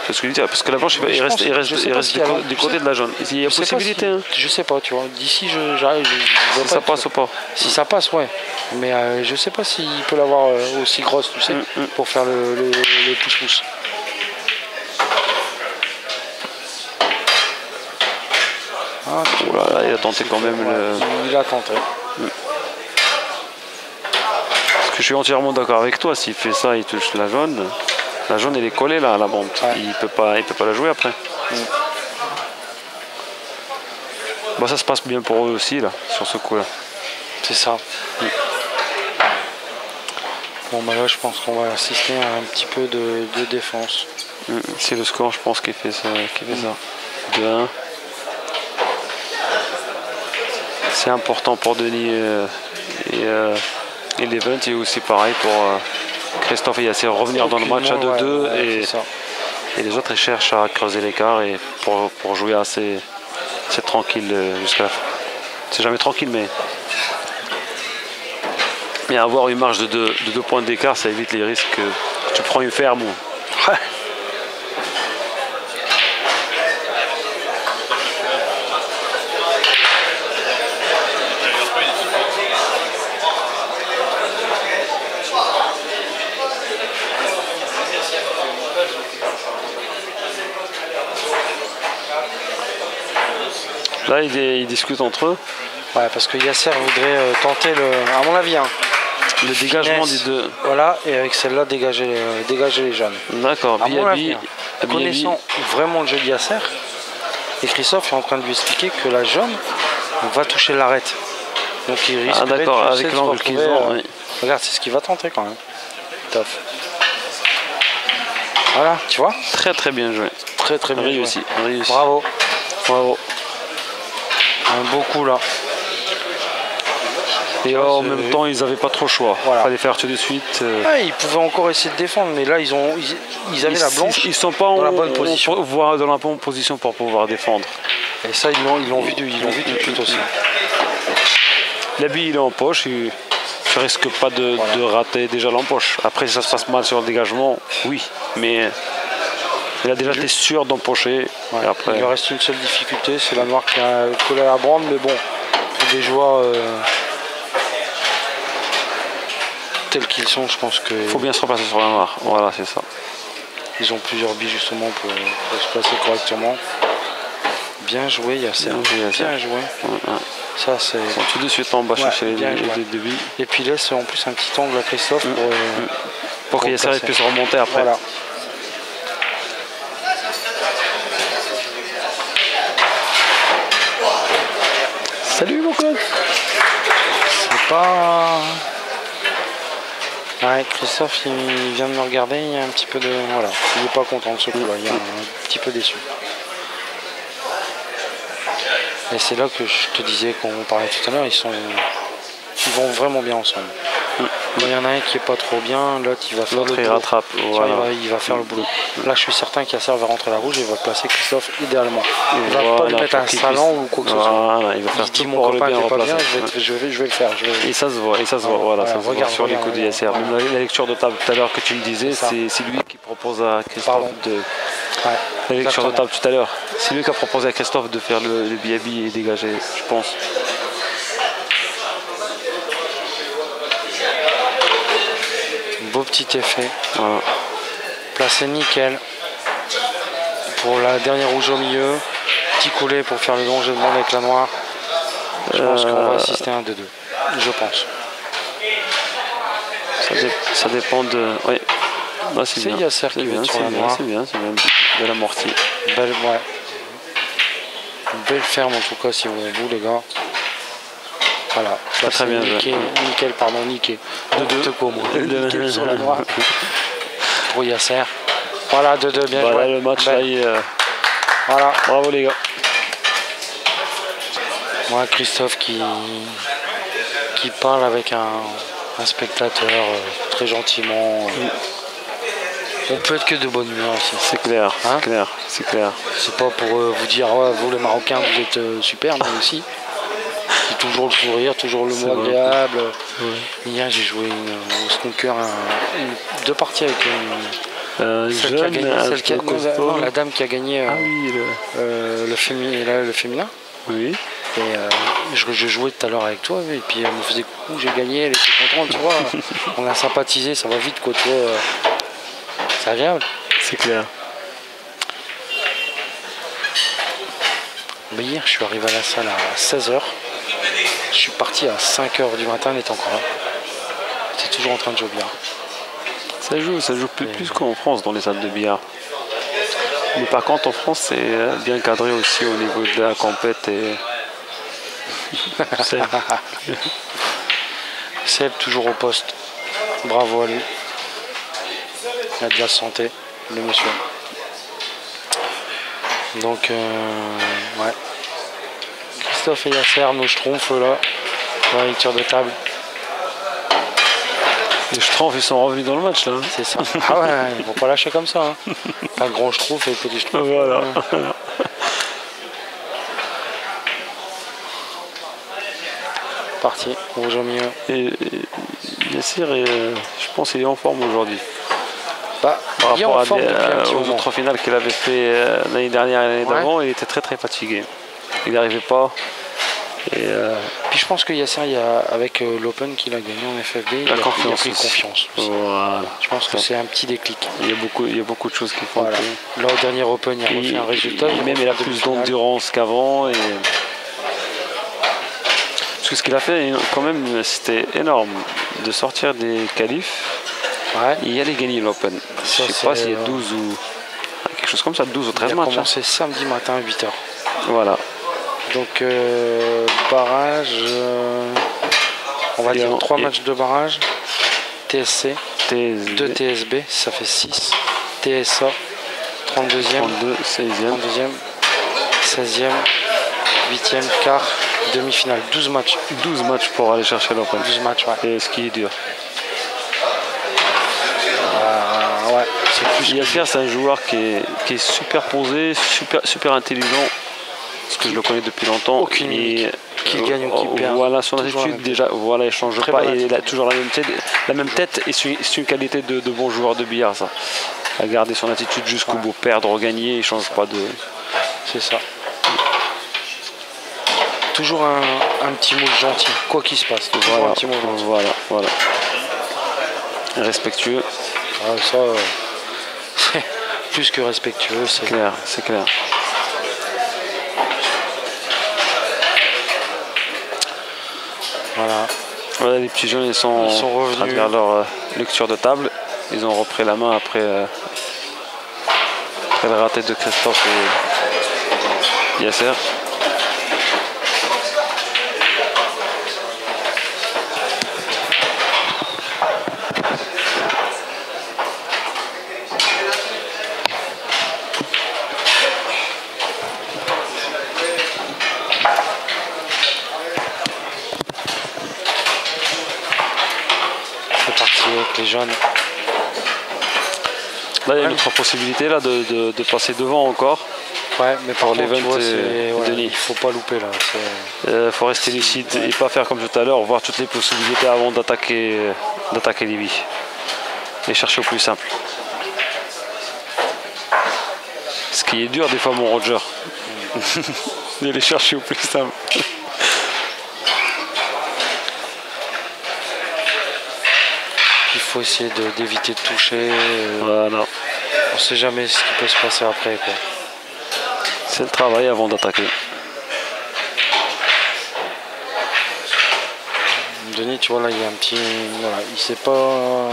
c'est ce que je dis, parce que la blanche, il reste du côté de la jaune. Il y a possibilité. Je sais pas, tu vois. D'ici, j'arrive. Si ça passe ou pas. Si ça passe, ouais. Mais je sais pas s'il peut l'avoir aussi grosse, tu sais, pour faire le pouce-pouce. Ah, oh là là, il a tenté quand même le. Il a tenté. Parce que je suis entièrement d'accord avec toi. S'il fait ça, il touche la jaune. La jaune, elle est collée là à la bande. Ouais. Il peut pas la jouer après. Bon, ça se passe bien pour eux aussi là, sur ce coup-là. C'est ça. Bon, bah là, je pense qu'on va assister à un petit peu de défense. C'est le score, je pense, qui fait ça. 2-1. C'est important pour Denis et l'event, et aussi pareil pour Christophe et Yasser revenir dans le match à 2-2 et les autres ils cherchent à creuser l'écart et pour jouer assez tranquille jusqu'à la fin. C'est jamais tranquille, mais avoir une marge de 2 points d'écart, ça évite les risques que tu prends une ferme. Ouais. Là, ils discutent entre eux. Ouais, parce que Yasser voudrait tenter, à mon avis, le dégagement des deux. Voilà, et avec celle-là, dégager les jeunes. D'accord, connaissant vraiment le jeu de Yasser, et Christophe est en train de lui expliquer que la jaune va toucher l'arête. Donc il risque avec l'angle qu'ils ont. Oui. Regarde, c'est ce qu'il va tenter quand même. Top. Voilà, tu vois. Très très bien joué. Très très bien réussi. Bravo. Un beau coup là. Et en même temps, ils n'avaient pas trop le choix. Il fallait faire tout de suite. Ils pouvaient encore essayer de défendre, mais là, ils avaient la blanche. Ils ne sont pas dans la bonne position. Dans la bonne position pour pouvoir défendre. Et ça, ils l'ont vu tout de suite aussi. L'habit, il est en poche. Tu risques pas de rater déjà l'empoche. Après, si ça se passe mal sur le dégagement, oui. Mais là, déjà, tu es sûr d'empocher. Ouais. Après... Il lui reste une seule difficulté, c'est la noire qui a collé à la brande. Mais bon, pour des joueurs tels qu'ils sont, je pense que... Il faut bien se replacer sur la noire. Voilà, c'est ça. Ils ont plusieurs billes justement pour se placer correctement. Bien joué, Yasser. Bien joué. Ça, c'est... Tout de suite en bas chercher les débuts. Et puis laisse en plus un petit angle à Christophe pour que Yasser puisse remonter après. Voilà. Salut mon coach. C'est pas... Ouais, Christophe, il vient de me regarder, il y a un petit peu de... Voilà, il n'est pas content de ce coup-là, il est un petit peu déçu. Et c'est là que je te disais, quand on parlait tout à l'heure, ils vont vraiment bien ensemble. Il y en a un qui est pas trop bien, l'autre il va faire le boulot. Rattrape. Voilà. Il va faire le boulot. Là je suis certain qu'Yasser va rentrer à la rouge et il va placer Christophe idéalement. Il va pas lui mettre un salon ou quoi que ce soit. Il va faire tout mon copain qui est pas bien, je vais le faire. Et ça se voit, voilà, ça se voit sur les coups de Yasser. La lecture de table tout à l'heure que tu me disais, c'est lui qui propose à Christophe la lecture de table tout à l'heure. C'est lui qui a proposé à Christophe de faire le BAB et dégager, je pense. Beau petit effet. Voilà. Placé nickel. Pour la dernière rouge au milieu. Petit coulet pour faire le danger de monde avec la noire. Je pense qu'on va assister à un 2-2. Je pense. Ça dépend de... Oui. Ah, c'est bien. Yasser qui va sur la noire. C'est bien. Belle amortie. Belle ferme en tout cas si vous les gars. Voilà, très bien. Niqué. Nickel sur la noire. Pour Yasser. Voilà, 2-2, bien joué. Le match là, voilà. Bravo les gars. Moi, Christophe qui parle avec un spectateur très gentiment. On peut être que de bonne humeur aussi. C'est clair, c'est clair. C'est pas pour vous dire, vous les Marocains, vous êtes super, mais aussi. toujours le sourire, toujours le mot agréable. Hier, j'ai joué au snooker 2 parties avec la dame qui a gagné le féminin. Oui. Et je jouais tout à l'heure avec toi, et puis elle me faisait coucou, j'ai gagné, elle était contente, tu vois. On a sympathisé, ça va vite, quoi, tu vois. C'est agréable. C'est clair. Mais hier, je suis arrivé à la salle à 16h. Je suis parti à 5h du matin, elle était encore là. J'étais toujours en train de jouer au billard. Ça joue plus qu'en France dans les salles de billard. Mais par contre, en France, c'est bien cadré aussi au niveau de la compète. Et... Seb, toujours au poste. Bravo à lui. Il a de la santé, le monsieur. Donc, ouais. Christophe et Yasser, nos schtroumpfs là. Ouais, ils tirent de table. Les schtroumpfs, ils sont revenus dans le match là. C'est ça. Ah ouais, ils vont pas lâcher comme ça. Hein. Un grand schtroumpf et petit schtroumpf. Voilà. Parti, rouge au milieu. Et Yassir, je pense qu'il est en forme aujourd'hui. Bah, par rapport aux autres finales qu'il avait fait l'année dernière et l'année d'avant, il était très très fatigué. Il n'arrivait pas. Et puis je pense que Yasser, avec l'Open qu'il a gagné en FFB, il a pris confiance. Voilà. Je pense que c'est un petit déclic. Il y a beaucoup de choses qui font. Voilà. Là, au dernier Open, il a refait un résultat. Il a plus d'endurance qu'avant. Et... Parce que ce qu'il a fait, quand même, c'était énorme de sortir des qualifs. Ouais. Et y aller gagner l'Open. Je ne sais pas s'il y a 12 ou quelque chose comme ça, 12 ou 13 matchs. Il a commencé samedi matin à 8h. Voilà. Donc barrage, on va dire 3 matchs de barrage, TSC, 2 TSB, ça fait 6, TSA, 32e, 16e, 8e, quart, demi-finale, 12 matchs. 12 matchs pour aller chercher l'Open. 12 matchs, ouais. Et ce qui est dur. Ouais, c'est plus. Yasser, c'est un joueur qui est super posé, super intelligent. Parce que je le connais depuis longtemps. Aucune qui gagne ou qui perd. Voilà, son attitude déjà, voilà, il ne change pas. Et il a toujours la même tête et c'est une qualité de bon joueur de billard, ça. À garder son attitude jusqu'au bout, perdre, gagner, il ne change pas de. C'est ça. Toujours un petit mot gentil, quoi qu'il se passe. Voilà, un petit mot gentil. Voilà. Respectueux. Ah, ça, c'est plus que respectueux. C'est clair, c'est clair. Voilà, les petits jeunes ils sont revenus à travers leur lecture de table. Ils ont repris la main après le raté de Christophe et Yasser. Avec les jeunes. Là, il y a une autre possibilité là, de passer devant encore. Ouais, mais par l'event Denis. Il faut pas louper là. Faut rester lucide et pas faire comme tout à l'heure, voir toutes les possibilités avant d'attaquer Libye. Et chercher au plus simple. Ce qui est dur des fois, mon Roger. D'aller chercher au plus simple. Il faut essayer d'éviter de toucher. Voilà. On sait jamais ce qui peut se passer après. C'est le travail avant d'attaquer. Denis, tu vois là, il y a un petit. Voilà, il sait pas.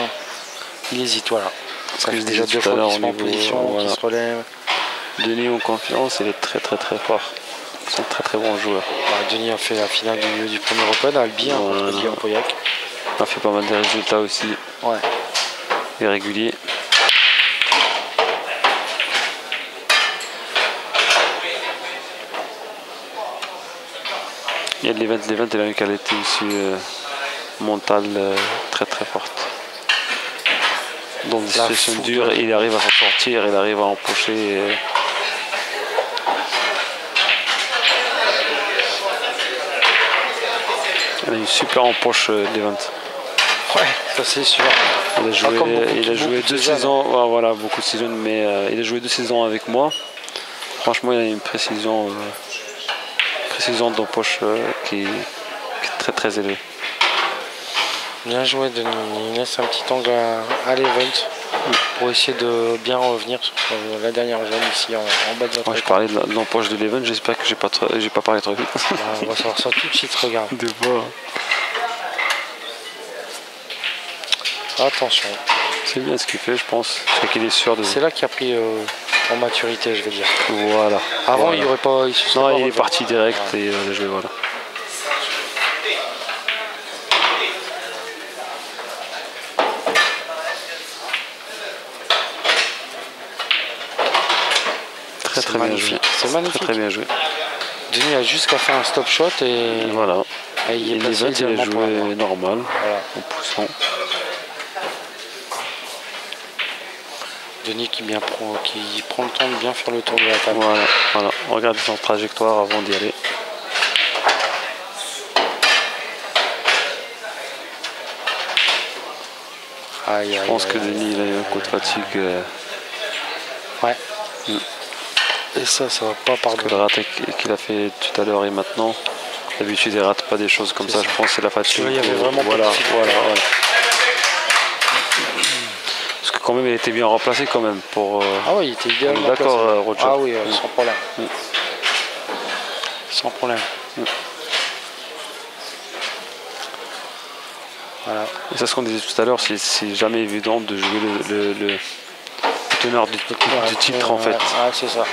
Il hésite, voilà. Ça fait déjà 2 fois qu'il se met en position, voilà. qu'il se relève. Denis en confiance, il est très fort. C'est un très bon joueur. Denis a fait la finale du premier Open à Albi, contre Guillaume Pauillac. Il a fait pas mal de résultats aussi. Ouais. Et réguliers. Il y a de l'event, il a une qualité aussi mentale très forte. Dans des situations dures, il arrive à s'en sortir, il arrive à empocher. Elle a une super empoche d'Event. Ouais, ça c'est sûr. Il a joué 2 saisons, voilà, beaucoup de saisons, mais il a joué 2 saisons avec moi. Franchement, il a une précision d'empoche qui est très très élevée. Bien joué Denis, il laisse un petit angle à l'event pour essayer de bien revenir sur la dernière zone ici en bas de notre écran. Je parlais de l'empoche de l'event, j'espère que j'ai pas parlé trop vite. On va savoir ça tout de suite, regarde. Attention. C'est bien ce qu'il fait, je pense. Je sais qu'il est sûr de... C'est là qu'il a pris en maturité, je vais dire. Voilà. Avant, il n'y aurait pas... Il est parti direct et il a joué, voilà. Très bien joué. C'est magnifique. Très bien joué. Denis a juste qu'à faire un stop shot et... Voilà. Et il a joué normal, voilà. En poussant. Denis qui prend le temps de bien faire le tour de la table. Voilà. Regardez son trajectoire avant d'y aller. Je pense que Denis il a eu un coup de fatigue. Ouais. Et ça va pas pardonner. Que le raté qu'il a fait tout à l'heure et maintenant, d'habitude il rate pas des choses comme ça. Je pense que c'est la fatigue. Il y avait vraiment voilà. Parce que quand même il était bien remplacé quand même pour. Ah oui, il était idéalement placé. D'accord, Roger. Ah oui, sans problème. Sans problème. Voilà. Et c'est ce qu'on disait tout à l'heure, c'est jamais évident de jouer le teneur du titre en fait. Ah, c'est ça.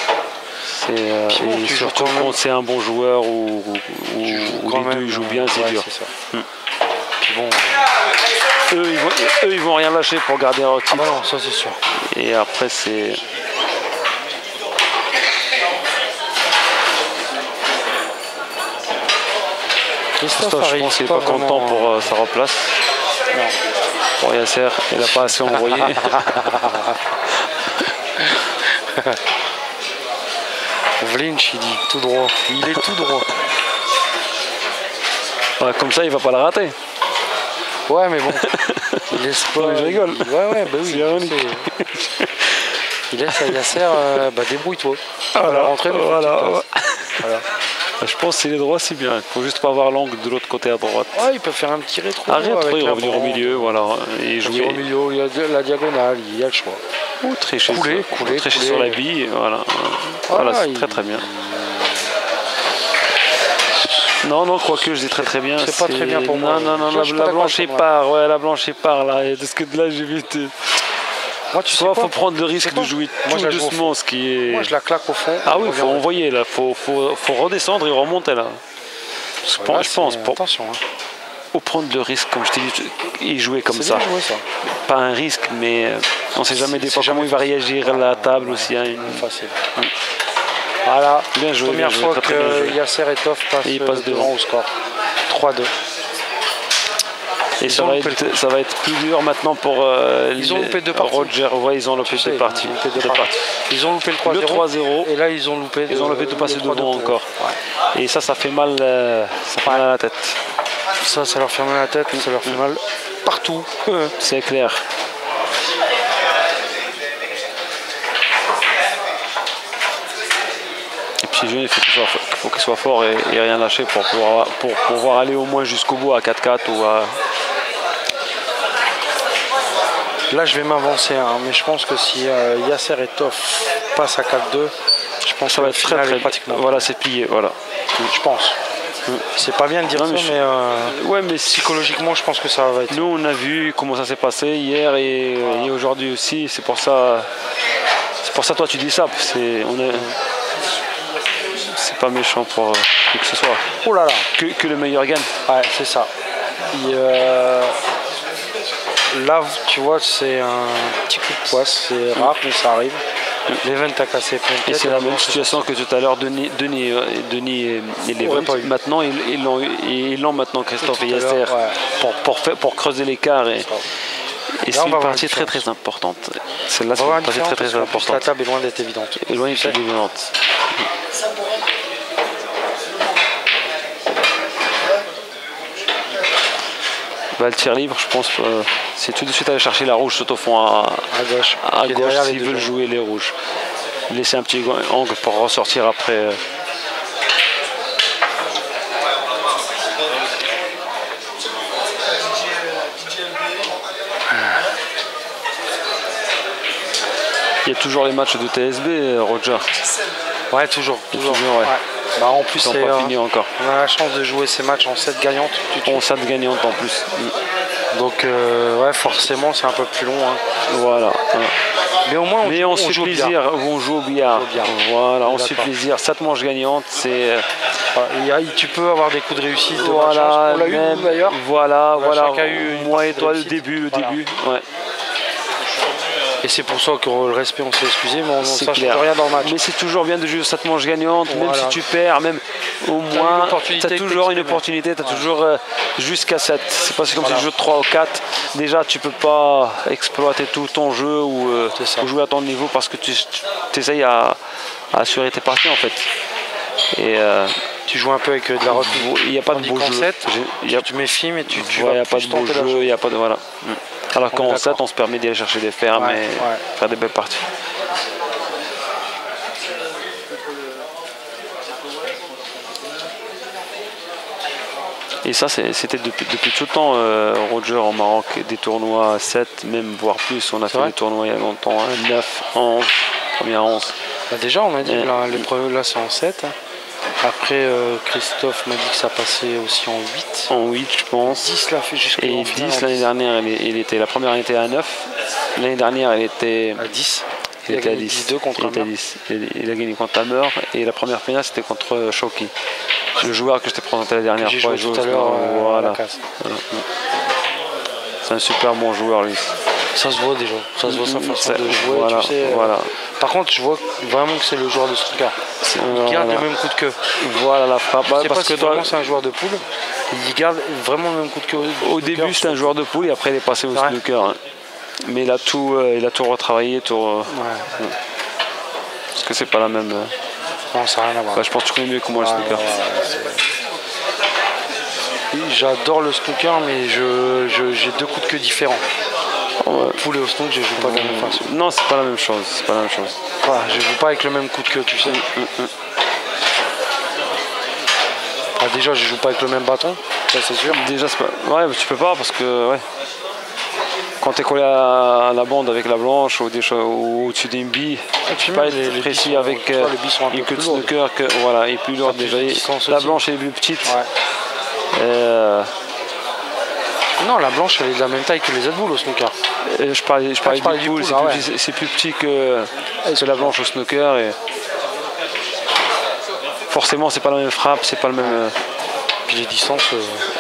Et surtout quand c'est un bon joueur ou les deux jouent bien, c'est dur. Puis bon, eux ils vont rien lâcher pour garder leur titre. Ah bah non, ça c'est sûr. Et après c'est... Christophe, je pense qu'il n'est pas content pour sa replace. Non. Pour Yasser, il n'a pas assez envoyé. Vlinch, il dit tout droit. Il est tout droit. Ouais, comme ça, il va pas la rater. Ouais, mais bon. Il laisse pas. Non, mais je rigole. Ouais, bah oui. Il laisse à Yasser, débrouille-toi. Voilà. Rentrer, Voilà. Je pense que s'il est droit, c'est bien. Il faut juste pas avoir l'angle de l'autre côté à droite. Ouais, il peut faire un petit rétro. Revenir au milieu, voilà. Et jouer au milieu, il y a la diagonale, il y a le choix. Ou tricher, couler sur la bille, voilà, c'est très bien. Non, quoique je dis très bien. C'est pas très bien pour moi. Non, la blanche est part, la blanche est part là. Parce que là, j'ai vu. Moi, tu sais quoi, faut prendre le risque de jouer tout doucement, ce qui est. Moi, je la claque au fond. Ah oui, il faut envoyer là, faut redescendre et remonter là. Je pense. Attention. Faut prendre le risque, comme je t'ai dit, et jouer comme ça. Ça. Pas un risque, mais on sait jamais des fois comment il va réagir à la table aussi. Facile. Voilà. Bien joué. Première fois que Yasser Etov passe devant au score. 3-2. Et ça va être plus dur maintenant pour ils ont loupé 2 parties. Roger. Ouais, ils ont loupé 2 parties. Ils ont loupé le 3-0. Et là, ils ont loupé de passer devant encore. Ouais. Et ça fait mal, à la tête. Ça leur fait mal à la tête, ça leur fait mal partout. C'est clair. Et puis il faut qu'il soit fort et rien lâcher pour pouvoir aller au moins jusqu'au bout à 4-4 ou à... Là je vais m'avancer, mais je pense que si Yasser Etov passe à 4-2, je pense que ça va être très pratiquement. Voilà, c'est plié, voilà. Je pense. C'est pas bien de dire ça, mais psychologiquement, je pense que ça va être. Nous, on a vu comment ça s'est passé hier et aujourd'hui aussi. C'est pour ça, toi, tu dis ça. C'est pas méchant pour que ce soit. Oh là là. Que le meilleur gagne. Ouais, c'est ça. Là, tu vois, c'est un petit coup de poisse. C'est rare, mais ça arrive. L'event a cassé plein de têtes. Et c'est la même situation que tout à l'heure, Denis et l'event. Maintenant, ils l'ont maintenant, Christophe et Yasser, pour creuser l'écart. Et c'est une partie très importante. Celle-là, c'est une partie très importante. La table est loin d'être évidente. Bah, le tir libre, je pense, c'est tout de suite aller chercher la rouge tout au fond à gauche, s'ils veulent jouer les rouges. Laisser un petit angle pour ressortir après. Il y a toujours les matchs de TSB, Roger. Ouais, toujours. Ouais. Ouais. Bah, en plus, ils sont pas finis encore. On a la chance de jouer ces matchs en 7 gagnantes. En 7 gagnantes en plus. Donc, ouais, forcément, c'est un peu plus long. Hein. Voilà. Mais au moins, on se fait plaisir. On joue au billard. Voilà, on se fait plaisir. 7 manches gagnantes, c'est. Tu peux avoir des coups de réussite. Voilà, on l'a eu d'ailleurs. Voilà. Moi et toi, le début. Ouais. Et c'est pour ça que le respect, on s'est excusé, mais on ne change rien dans le match. Mais c'est toujours bien de jouer 7 manches gagnantes, même si tu perds, même au moins, tu as toujours une opportunité, tu as toujours jusqu'à 7. C'est pas comme si tu joues 3 ou 4. Déjà, tu peux pas exploiter tout ton jeu ou jouer à ton niveau parce que tu essayes à assurer tes parties en fait. Et tu joues un peu avec de la retenue. Il n'y a pas de beau jeu. Tu méfies, mais tu vas il n'y a pas de beau jeu, il n'y a pas de. Voilà. Alors qu'en 7, on se permet d'aller chercher des fermes et faire des belles parties. Et ça, c'était depuis tout le temps, Roger, en Maroc, des tournois à 7, même voire plus. On a fait des tournois il y a longtemps, 9, 11, première 11. Bah déjà, on a dit que l'épreuve là, c'est en 7. Après, Christophe m'a dit que ça passait aussi en 8. En 8, je pense. 10 l'a fait jusqu'à 10 l'année dernière, la première année était à 9. L'année dernière, elle était à 10. Il était à 10. Il a gagné contre Hammer. Et la première finale, c'était contre Shoki. Le joueur que je t'ai présenté la dernière fois. J'ai joué tout à l'heure. Voilà. C'est un super bon joueur, lui. Ça se voit déjà. Ça se voit sa façon de jouer. Voilà, tu sais, Par contre, je vois vraiment que c'est le joueur de snooker. Il garde le même coup de queue. Voilà la frappe. C'est parce que vraiment c'est un joueur de poule. Il garde vraiment le même coup de queue. Au début, c'était un joueur de poule et après, il est passé au snooker. Hein. Mais il a tout retravaillé. Parce que c'est pas la même. Non, ça n'a rien à voir. Je pense que tu connais mieux que moi le snooker. J'adore le snooker, mais j'ai 2 coups de queue différents. Poule et au snooker, je joue pas de la même façon. Non, c'est pas la même chose. Je joue pas avec le même coup de queue, tu sais. Déjà, je joue pas avec le même bâton, ça c'est sûr. Déjà, c'est pas. Ouais, mais tu peux pas parce que quand tu es collé à la bande avec la blanche ou au-dessus d'une bille, tu peux pas être précis avec une queue de snooker est plus lourde déjà. La blanche est plus petite. Non, la blanche elle est de la même taille que les Z-Bull au snooker. Je parlais du pool, c'est plus petit que la blanche au snooker. Et forcément, c'est pas la même frappe, c'est pas le même. Puis les distances,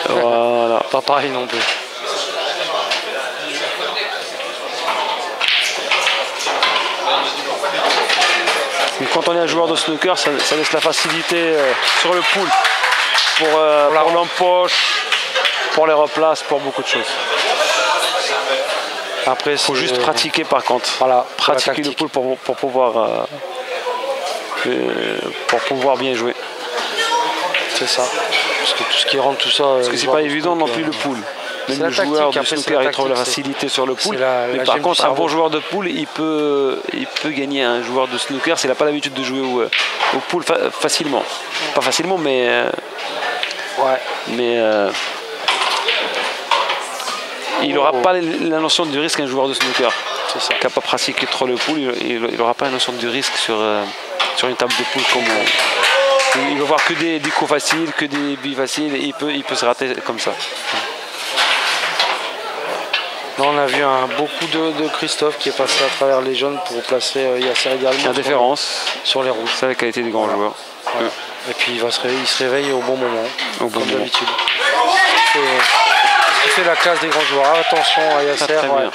voilà. Pas pareil non plus. Mais quand on est un joueur de snooker, ça laisse la facilité sur le pool pour l'empoche, pour les replaces, pour beaucoup de choses. Après, il faut juste pratiquer par contre. Voilà, pratiquer le pool pour pouvoir bien jouer. C'est ça. Parce que tout ce qui rentre, tout ça. Parce que c'est pas évident non plus le pool. Même le joueur de snooker, il trouve la facilité sur le pool. Mais par contre, un bon joueur de pool, il peut gagner un joueur de snooker s'il n'a pas l'habitude de jouer au pool facilement. Pas facilement, mais. Il n'aura pas la notion du risque un joueur de snooker. C'est ça. Qui n'a pas pratiqué trop le pool, il n'aura pas la notion du risque sur une table de pool comme. Il va voir que des coups faciles, que des billes faciles, et il peut se rater comme ça. Là, on a vu beaucoup de Christophe qui est passé à travers les jaunes pour placer Yasser également. La différence sur les rouges. C'est la qualité des grands joueurs. Voilà. Et puis il se réveille au bon moment, comme d'habitude. Ce qui fait la classe des grands joueurs. Attention à Yasser. Très bien.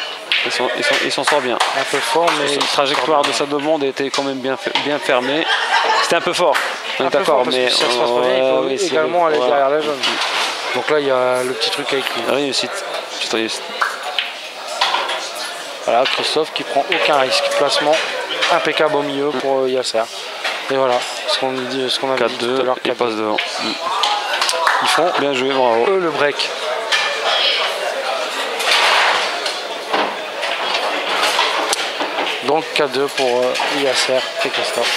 Il s'en sort bien. Un peu fort, mais la trajectoire de sa demande était quand même bien fermée. C'était un peu fort. On est d'accord, mais si ça se passe pas bien, il faut également aller derrière la jaune. Donc là, il y a le petit truc avec lui. Réussite. Petite réussite. Voilà, Christophe qui prend aucun risque. Placement impeccable au milieu pour Yasser. Et voilà, ce qu'on avait dit tout à l'heure. Il passe devant. Ils font bien joué, bravo. Le break. Donc 4-2 pour Yasser et Christophe.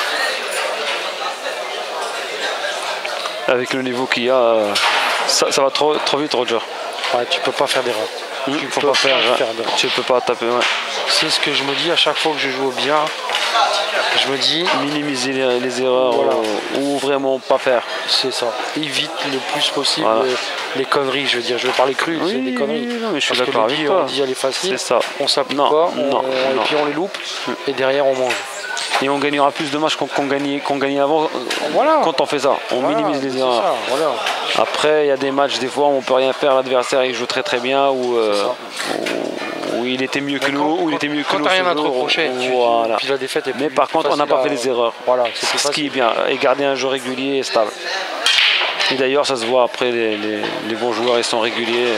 Avec le niveau qu'il y a, ça va trop vite, Roger. Ouais, tu peux pas faire d'erreur. Tu peux pas taper. Ouais. C'est ce que je me dis à chaque fois que je joue bien. Je me dis minimiser les erreurs, voilà. ou vraiment pas faire. C'est ça. Évite le plus possible les conneries. Je veux dire, je vais parler cru, c'est des conneries. Non, mais je suis d'accord avec toi. On dit elle est facile. C'est ça. On s'applique pas. Et puis on les loupe. Et derrière on mange. Et on gagnera plus de matchs qu'on gagnait avant. Quand on fait ça, on minimise les erreurs. Ça, voilà. Après, il y a des matchs, des fois, où on peut rien faire. L'adversaire il joue très bien, ou il était mieux que nous, ou il était mieux que nous. Quand t'as rien à te reprocher, voilà. Puis la défaite est plus. Mais par contre, on n'a pas fait les erreurs. Voilà, c'est ce qui est bien. Et garder un jeu régulier et stable. Et d'ailleurs, ça se voit après, les bons joueurs, ils sont réguliers.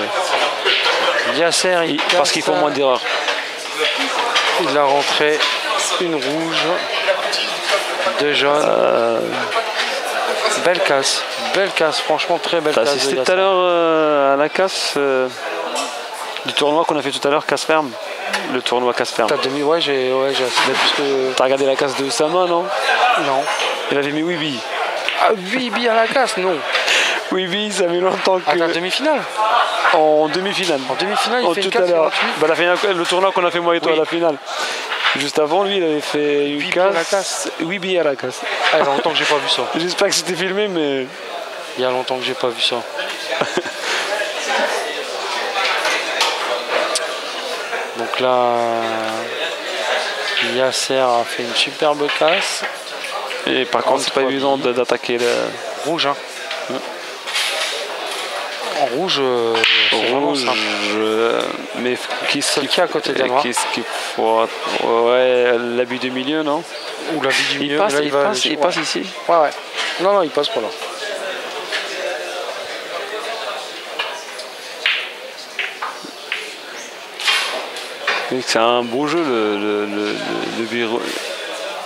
Yasser, parce qu'ils font moins d'erreurs. Il a rentré une rouge, 2 jaunes. Belle casse, franchement très belle casse. C'était tout à l'heure à la casse du tournoi qu'on a fait tout à l'heure, casse ferme. Le tournoi casse ferme. Ouais, j'ai assisté. T'as regardé la casse de Osama, non? Non. Il avait mis Wibi. Ah, Wibi à la casse, non. Wibi, ça fait longtemps que. À la demi-finale. En demi-finale. En demi-finale, il fait une casse. Bah, le tournoi qu'on a fait moi et toi à la finale. Juste avant, lui, il avait fait une casse. Wibi à la casse. Il y a longtemps que j'ai pas vu ça. J'espère que c'était filmé, mais. Il y a longtemps que j'ai pas vu ça. Donc là, Yasser a fait une superbe casse. Et par contre, c'est pas évident d'attaquer le rouge. Hein. En rouge, mais qui est à côté de moi? Qu'est-ce qu'il faut? Ouais, l'habit de milieu, non? Ou l'habit du milieu. Il passe ici. Ouais. Non, il passe pas là. C'est un beau jeu le bureau.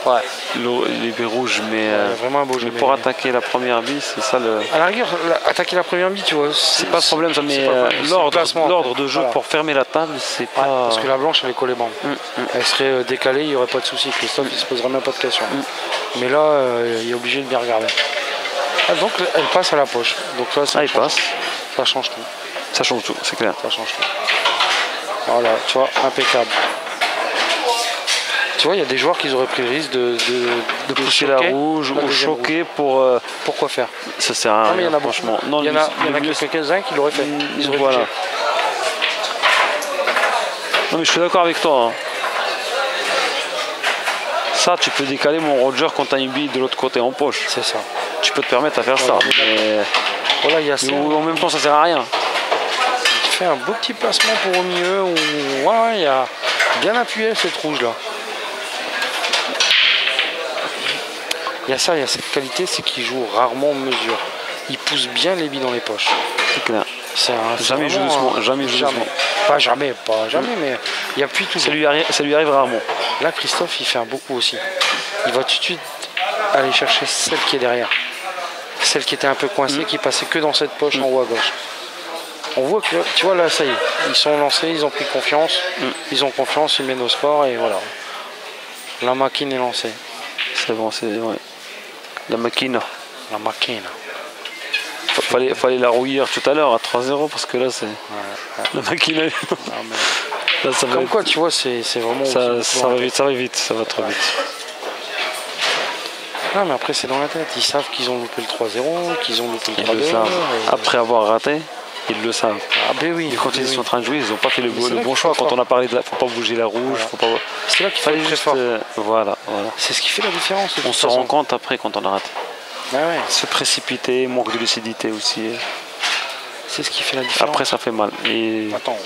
Ouais. Les baies rouges, mais, vraiment un beau jeu, mais pour attaquer la première bille, c'est ça le. À la rigueur, attaquer la première bille, tu vois. C'est pas ce problème, ça, mais l'ordre de jeu pour fermer la table, c'est pas. Parce que la blanche, elle est collée bande. Elle serait décalée, il n'y aurait pas de souci. Christophe, il se poserait même pas de questions. Mais là, il est obligé de bien regarder. Ah, donc, elle passe à la poche. Donc là, ça passe. Ça change tout. Ça change tout, c'est clair. Ça change tout. Voilà, tu vois, impeccable. Tu vois, il y a des joueurs qui auraient pris le risque de pousser la rouge ou choquer pour. Pourquoi faire? Ça sert à rien. Mais il y en a franchement. Non, il y en a quelques-uns qui l'auraient fait. Ils auraient voilà. Non, mais je suis d'accord avec toi. Hein. Ça, tu peux décaler mon Roger quand tu as une bille de l'autre côté en poche. C'est ça. Tu peux te permettre à faire ça. Mais... Voilà, il y a ça. Mais en même temps, ça sert à rien. Il fait un beau petit placement pour au milieu. Ouais, il a bien appuyé cette rouge là. Il y a cette qualité, c'est qu'il joue rarement en mesure. Il pousse bien les billes dans les poches. C'est clair. Jamais joue doucement. Jamais. Pas jamais, mais il appuie toujours. Ça lui arrive rarement. Là, Christophe, il fait un beaucoup aussi. Il va tout de suite aller chercher celle qui est derrière. Celle qui était un peu coincée, qui passait que dans cette poche en haut à gauche. On voit que, tu vois, là, ça y est. Ils sont lancés, ils ont pris confiance. Ils ont confiance, ils mènent au sport et voilà. La machine est lancée. C'est bon, c'est... Ouais. La machine. Fallait la rouillir tout à l'heure à 3-0 parce que là c'est. La machine. Là, ça comme quoi, tu vois, c'est vraiment. Ça va vite, ça va trop vite. Non, mais après, c'est dans la tête. Ils savent qu'ils ont loupé le 3-0, qu'ils ont loupé le 3-2. Après avoir raté, ils le savent. Ah, ben oui. Et quand ils sont en train de jouer, ils n'ont pas fait le bon choix. Quand on a parlé de faut pas bouger la rouge, faut pas. C'est là qu'il fallait juste. Voilà. C'est ce qui fait la différence. On se rend compte après quand on a raté. Bah ouais. Se précipiter, manque de lucidité aussi. C'est ce qui fait la différence. Après, ça fait mal. Et... Attends.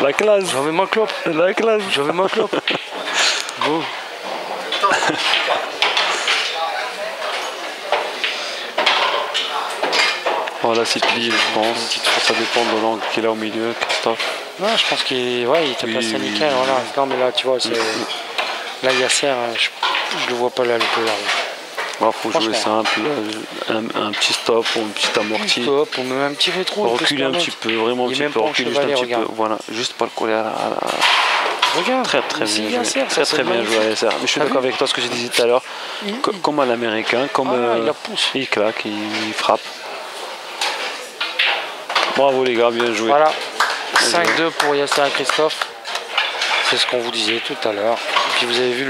La classe. J'avais ma clope. La classe. J'avais ma clope. Bon. Voilà, c'est plié, je pense. Ça dépend de l'angle qu'il a au milieu, Christophe. Non, je pense qu'il t'a placé nickel. Voilà. Non, mais là, tu vois, c'est. Là, Yasser, je le vois pas là, le peu là. Il faut jouer simple, un petit stop ou un petit amorti. Stop, ou même un petit rétro. Reculer un petit peu, vraiment un petit peu, reculer juste un petit peu. Voilà, juste pas le coller à la... Regarde, très bien joué. Très bien joué à Yasser. Mais je suis d'accord avec toi, ce que j'ai dit tout à l'heure. Comme à l'américain, comme il claque, il frappe. Bravo les gars, bien joué. Voilà, 5-2 pour Yasser et Christophe. C'est ce qu'on vous disait tout à l'heure. Puis vous avez vu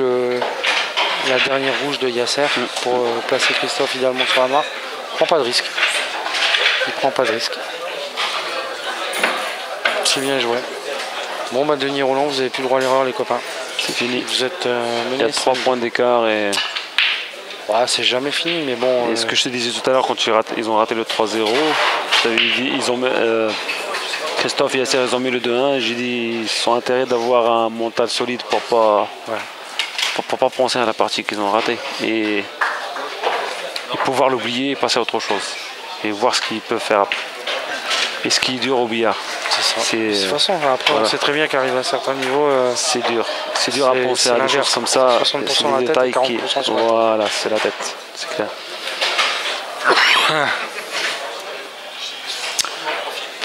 la dernière rouge de Yasser pour placer Christophe idéalement sur la marque. Il prend pas de risque. Il prend pas de risque. C'est bien joué. Bon bah Denis Roland, vous avez plus le droit à l'erreur les copains. C'est fini. Vous êtes il y a 3 points d'écart et... Ouais, c'est jamais fini mais bon... Et ce que je te disais tout à l'heure quand ils ont raté le 3-0, je t'avais dit, ils ont... Christophe et Yasser, ils ont mis le 2-1. J'ai dit ils sont intérêts d'avoir un mental solide pour pas penser à la partie qu'ils ont ratée et pouvoir l'oublier et passer à autre chose et voir ce qu'ils peuvent faire après. Et ce qui est dur au billard. C'est ça. De toute façon, après, on sait très bien qu'arriver à un certain niveau, c'est dur. C'est dur à penser à des choses comme ça. 60% c'est la des tête détails et 40% qui... sur la tête. Voilà, c'est la tête. C'est clair.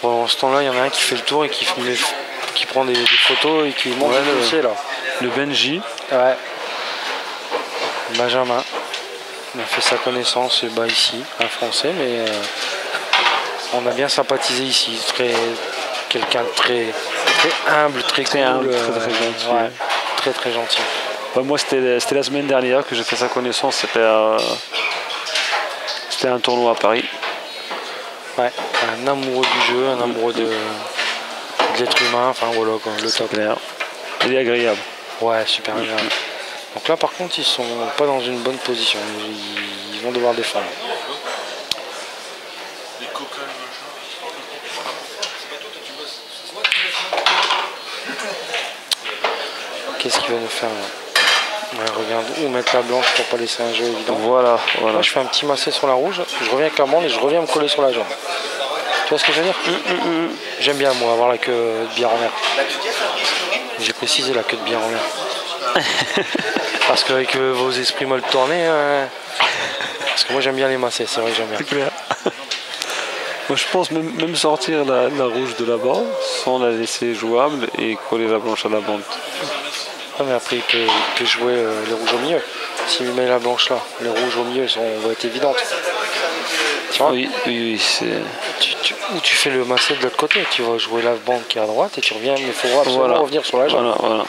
Pendant ce temps-là, il y en a un qui fait le tour et qui prend des photos et qui monte le dossier là. Le Benji. Ouais. Benjamin. On a fait sa connaissance ici, un Français, mais on a bien sympathisé ici. Quelqu'un de très humble, très cool, humble, très gentil. Ouais, très gentil. Moi, c'était la semaine dernière que j'ai fait sa connaissance. C'était un tournoi à Paris. Ouais, un amoureux du jeu, un amoureux de l'être humain, enfin voilà quoi, le top. Clair. Il est agréable. Ouais, super agréable. Donc là par contre ils sont pas dans une bonne position, ils vont devoir défendre. Qu'est-ce qu'il va nous faire là? Ouais, regarde, où mettre la blanche pour pas laisser un jeu évident. Voilà. Moi je fais un petit massé sur la rouge, je reviens avec la bande et je reviens me coller sur la jambe. Tu vois ce que je veux dire? J'aime bien moi avoir la queue de bière en mer. J'ai précisé la queue de bière en mer. Parce qu'avec vos esprits mal tournés, parce que moi j'aime bien les masser, c'est vrai que j'aime bien. C'est clair. Moi je pense même sortir la rouge de là-bas sans la laisser jouable et coller la blanche à la bande. Ah mais après il peut jouer les rouges au milieu. S'il met la blanche là, les rouges au milieu vont être évidentes. Tu vois? Oui, c'est... Ou tu fais le massé de l'autre côté, tu vas jouer la bande qui est à droite et tu reviens, mais il faut absolument revenir sur la jambe. Voilà.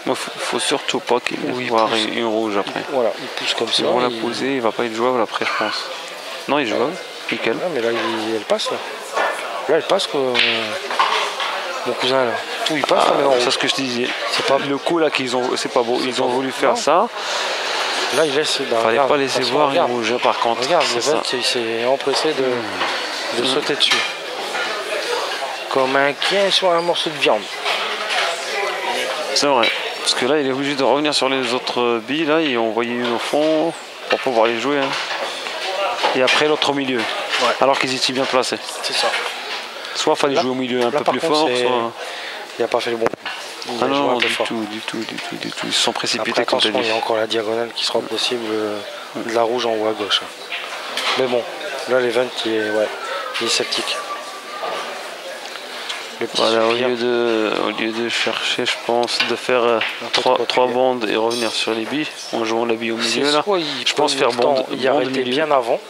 Moi, faut surtout pas qu'il voit une rouge après. Voilà, il pousse comme ça. Ils vont la poser, il va pas être jouable après, je pense. Non, il est jouable, nickel. Ah, mais là, elle passe là. Là, elle passe quoi. Mon cousin là. Tout il passe là, mais non. C'est ce que je te disais. C'est pas le coup là qu'ils ont. C'est pas beau. Ils ont voulu faire ça. Là, il laisse. Fallait pas laisser voir une rouge par contre. Regarde, il s'est empressé de sauter dessus. Comme un chien sur un morceau de viande. C'est vrai. Parce que là, il est obligé de revenir sur les autres billes là et envoyer une au fond pour pouvoir les jouer. Hein. Et après l'autre au milieu. Ouais. Alors qu'ils étaient bien placés. C'est ça. Soit il fallait jouer au milieu un peu plus fort, soit... Il n'a pas fait le bon. Ah non, du tout. Ils se sont précipités. Après, attention, il y a encore la diagonale qui sera possible de la rouge en haut à gauche. Mais bon, là l'event il est sceptique. Voilà, au lieu de chercher, je pense, de faire 3 bandes et revenir sur les billes, en jouant la bille au milieu là, je pense faire bande. Il arrêtait bien avant,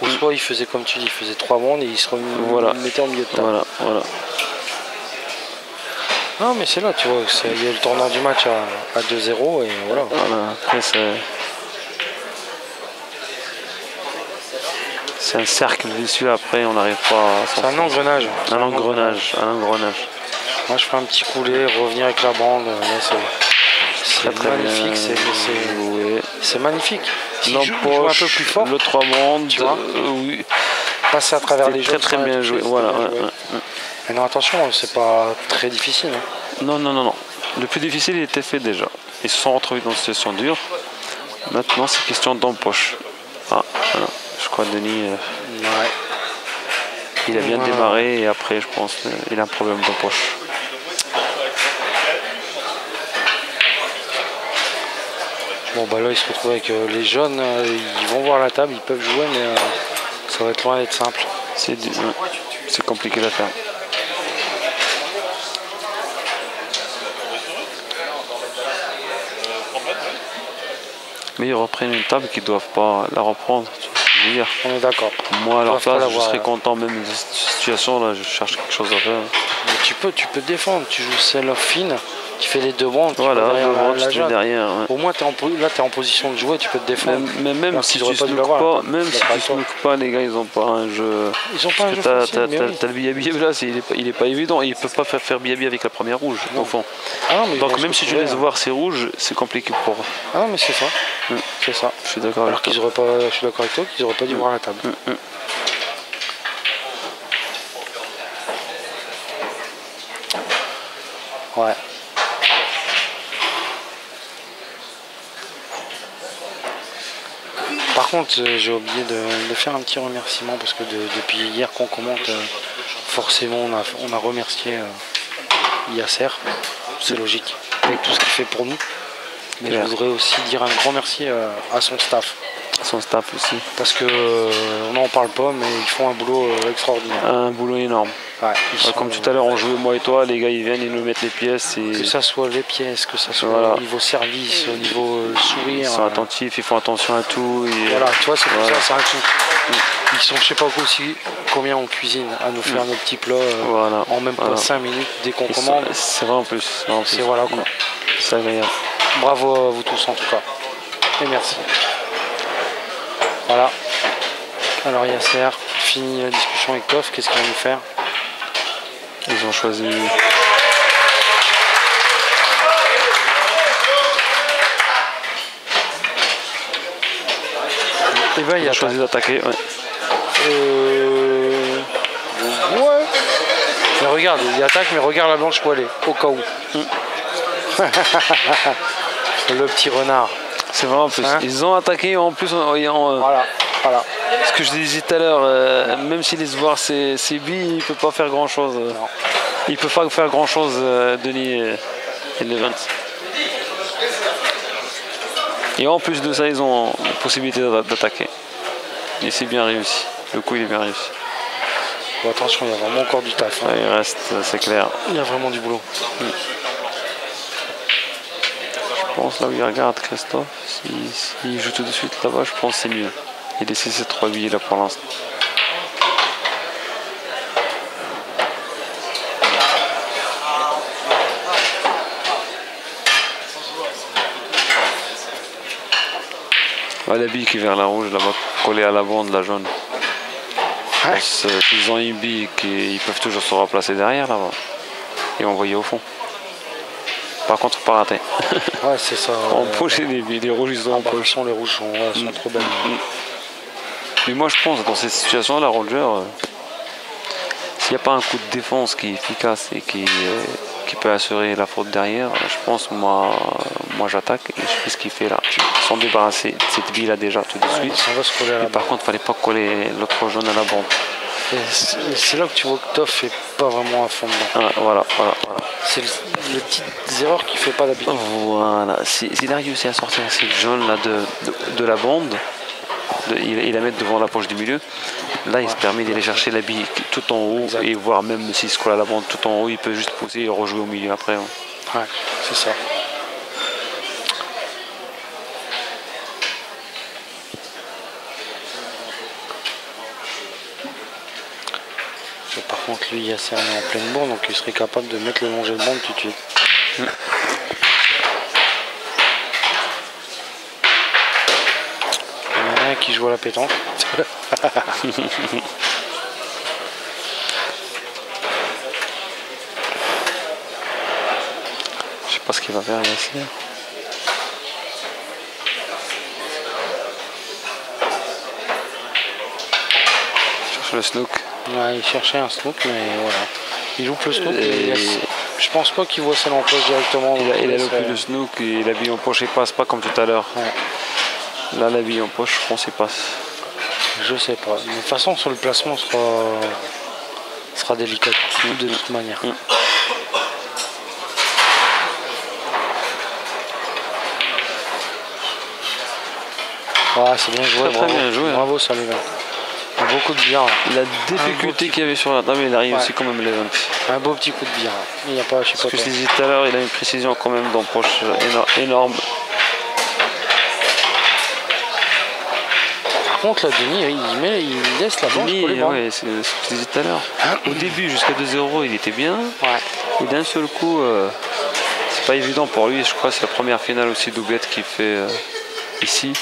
ou soit il faisait comme tu dis, il faisait 3 bandes et il se mettait en milieu de table. Voilà. Non mais c'est là, tu vois, il y a le tournant du match à 2-0 et voilà. Après c'est un cercle vicieux, après on n'arrive pas à... C'est un engrenage. Un engrenage. Moi je fais un petit couler, revenir avec la bande, c'est magnifique, c'est magnifique. Si je joue un peu plus fort, le 3 bandes, tu vois, passer à travers les jeux. Très bien joué, voilà. Mais non, attention, c'est pas très difficile. Non. Le plus difficile il était fait déjà. Ils se sont retrouvés dans une situation dure. Maintenant c'est question d'empoche. Voilà. Je crois que Denis, il a bien démarré et après je pense qu'il a un problème d'empoche. Bon bah là il se retrouve avec les jeunes, ils vont voir la table, ils peuvent jouer mais ça va être loin d'être simple. C'est compliqué à faire. Mais ils reprennent une table qu'ils ne doivent pas la reprendre. Je veux dire. On est d'accord. Moi à leur place je serais content même de cette situation là, je cherche quelque chose à faire. Mais tu peux te défendre, tu joues celle fine. Tu fais les deux bandes, voilà, tu es derrière. Ouais. Au moins, là, tu es en position de jouer, tu peux te défendre. Mais même si tu snooks pas, les gars, ils ont pas un jeu. Ils ont pas un jeu facile. T'as le biabi là, il est pas évident. Ils peuvent pas faire biabi avec la première rouge, au fond. Ah non, mais donc même si tu laisses voir ces rouges, c'est compliqué pour eux. Ah non, mais c'est ça. C'est ça. Je suis d'accord avec toi. Je suis d'accord avec toi qu'ils auraient pas dû voir la table. Ouais. Par contre, j'ai oublié de faire un petit remerciement parce que depuis hier qu'on commente, forcément on a remercié Yasser, c'est logique, avec tout ce qu'il fait pour nous. Mais je voudrais aussi dire un grand merci à son staff. Son staff aussi. Parce que on n'en parle pas, mais ils font un boulot extraordinaire. Un boulot énorme. Ouais, comme tout à l'heure, on jouait moi et toi, les gars ils viennent, ils nous mettent les pièces. Et... Que ça soit les pièces, que ça soit au niveau service, au niveau sourire. Ils sont attentifs, ils font attention à tout. Et... Voilà, tu vois, c'est pour ça, c'est un tout. Ils sont, je sais pas aussi combien on cuisine à nous faire nos petits plats en même pas 5 minutes dès qu'on commande. C'est vrai en plus. C'est voilà quoi. C'est agréable. Bravo à vous tous en tout cas. Et merci. Voilà. Alors Yasser, fini la discussion avec Toff, qu'est-ce qu'il va nous faire? Ils ont choisi. Et ben il a choisi d'attaquer, ouais. Ouais. Mais regarde, il attaque, mais regarde la blanche poilée, au cas où. Le petit renard. C'est vrai en plus. Ils ont attaqué en plus en ayant. Voilà. Ce que je disais tout à l'heure, même s'il laisse voir ses billes, il ne peut pas faire grand chose. Il ne peut pas faire grand chose, Denis et Levent. Et en plus de ça, ils ont la possibilité d'attaquer. Et c'est bien réussi. Le coup, il est bien réussi. Bon, attention, il y a vraiment encore du taf. Ouais, il reste, c'est clair. Il y a vraiment du boulot. Je pense là où il regarde Christophe, s'il joue tout de suite là-bas, je pense que c'est mieux. Il laisse ces 3 billets là pour l'instant. La bille qui est vers la rouge là-bas, collée à la bande, la jaune. S'ils ont une bille, ils peuvent toujours se replacer derrière là-bas et envoyer au fond. Par contre, pas rater. Ouais, c'est ça. En poche, les rouges, ils sont en poche. Les rouges sont trop belles. Mais moi, je pense, dans cette situation, la Roger, s'il n'y a pas un coup de défense qui est efficace et qui peut assurer la faute derrière, je pense, moi j'attaque et je fais ce qu'il fait là. Sans débarrasser de cette bille là déjà tout de suite. Ça va se coller à la par contre, il ne fallait pas coller l'autre jaune à la bande. C'est là que tu vois que Toff n'est pas vraiment à fond dedans. Voilà. C'est les petites erreurs qu'il ne fait pas d'habitude. Voilà. S'il a réussi à sortir cette jaune là de la bande, il la met devant la poche du milieu, là il se permet d'aller chercher la bille tout en haut, et voir même s'il se colle à la bande tout en haut, il peut juste pousser et rejouer au milieu après. Ouais, c'est ça. Par contre, lui, il a serré en pleine bande, donc il serait capable de mettre le manger de bande tout de suite. Il y en a un qui joue à la pétanque. Je sais pas ce qu'il va faire ici. Cherche le snook. Ouais, il cherchait un snook, mais voilà. Il loupe le snook et je pense pas qu'il voit celle en poche directement. Il a loupé le snook et la bille en poche, il passe pas comme tout à l'heure. Ouais. Là, la bille en poche, je pense qu'il passe. Je sais pas. De toute façon, sur le placement, sera délicat de toute manière. Ouais, c'est bien joué. Très bien joué. Bravo, ça, Levent. Il y a beaucoup de bière. La difficulté qu'il y avait sur la table, il arrive aussi quand même Levent. Un beau petit coup de bière. Il n'y a pas, je sais pas. Ce que je disais tout à l'heure, il a une précision quand même d'approche énorme. Par contre, là, Denis, il laisse la blanche pour les bras. Ouais, c'est ce que je disais tout à l'heure. Au début, jusqu'à 2-0, il était bien. Ouais. Et d'un seul coup, c'est pas évident pour lui. Je crois que c'est la première finale aussi doublette qu'il fait ici.